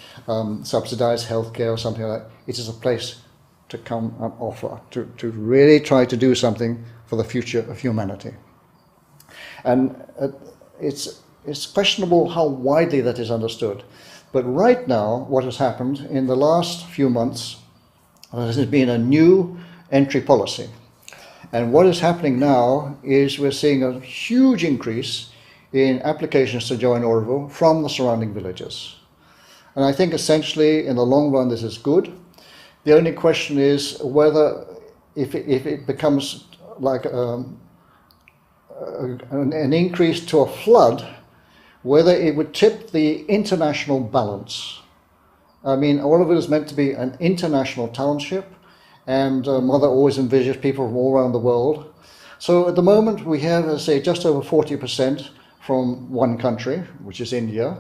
subsidized healthcare or something like that. It is a place to come and offer, to really try to do something for the future of humanity. And it's questionable how widely that is understood. But right now, what has happened in the last few months, there has been a new entry policy. And what is happening now is we're seeing a huge increase in applications to join Oroville from the surrounding villages. And I think essentially in the long run this is good. The only question is whether if it becomes like an increase to a flood, whether it would tip the international balance. I mean, Oroville is meant to be an international township, and Mother always envisages people from all around the world. So at the moment we have, let's say, just over 40% from one country, which is India.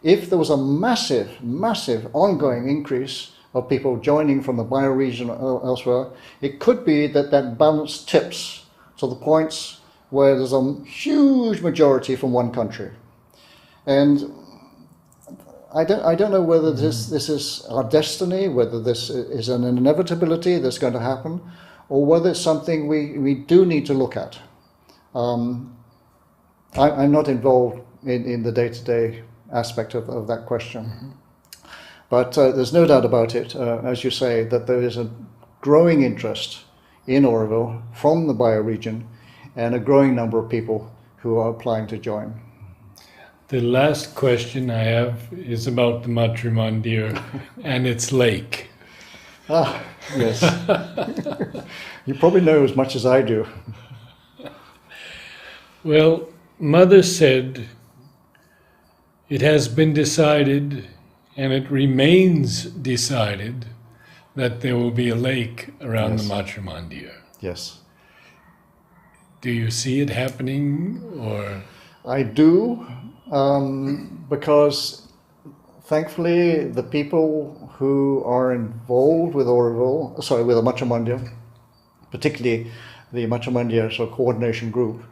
If there was a massive ongoing increase of people joining from the bioregion or elsewhere, it could be that balance tips to the points where there's a huge majority from one country. And I don't know whether this is our destiny, whether this is an inevitability that's going to happen, or whether it's something we do need to look at. I'm not involved in the day-to-day aspect of that question. Mm-hmm. But there's no doubt about it, as you say, that there is a growing interest in Oroville from the bioregion and a growing number of people who are applying to join. The last question I have is about the Matrimandir and its lake. Ah, yes. You probably know as much as I do. Well, Mother said it has been decided, and it remains decided, that there will be a lake around the Matrimandir. Yes. Do you see it happening, or? I do. Because thankfully the people who are involved with with the Matrimandir, particularly the Matrimandir coordination group,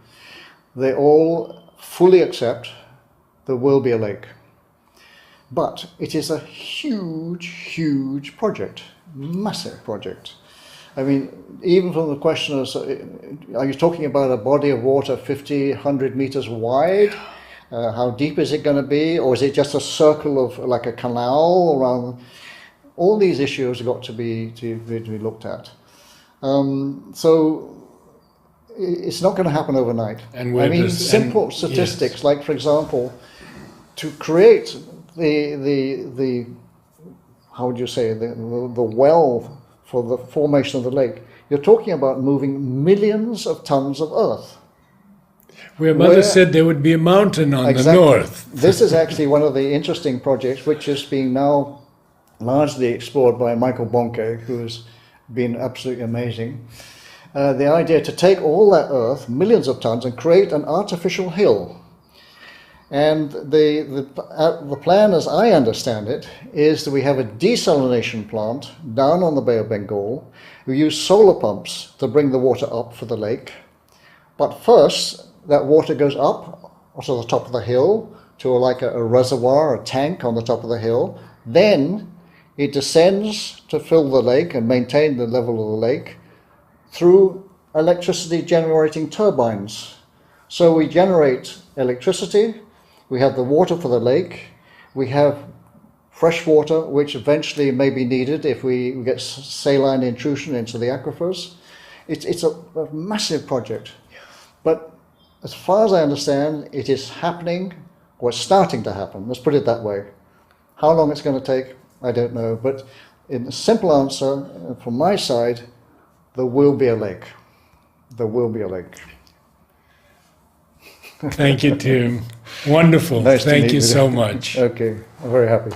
they all fully accept there will be a lake. But it is a huge project, massive project. I mean, even from the questioners, are you talking about a body of water 50, 100 meters wide? How deep is it going to be? Or is it just a circle of like a canal around? All these issues have got to be looked at. So it's not going to happen overnight. And simple statistics, yes. Like for example, to create the how would you say, the well for the formation of the lake, you're talking about moving millions of tons of earth. Where Mother said there would be a mountain on the north. This is actually one of the interesting projects which is being now largely explored by Michael Bonke, who's been absolutely amazing. The idea to take all that earth, millions of tons, and create an artificial hill. And the plan, as I understand it, is that we have a desalination plant down on the Bay of Bengal. We use solar pumps to bring the water up for the lake. But first, that water goes up to the top of the hill to a reservoir, a tank on the top of the hill. Then it descends to fill the lake and maintain the level of the lake through electricity generating turbines. So we generate electricity, we have the water for the lake, we have fresh water, which eventually may be needed if we get saline intrusion into the aquifers. It's a massive project. But as far as I understand, it is happening, or it's starting to happen. Let's put it that way. How long it's going to take, I don't know. But in a simple answer, from my side, there will be a lake. There will be a lake. Thank you, Tim. Wonderful. Nice to Thank meet you you. so much. Okay, I'm very happy.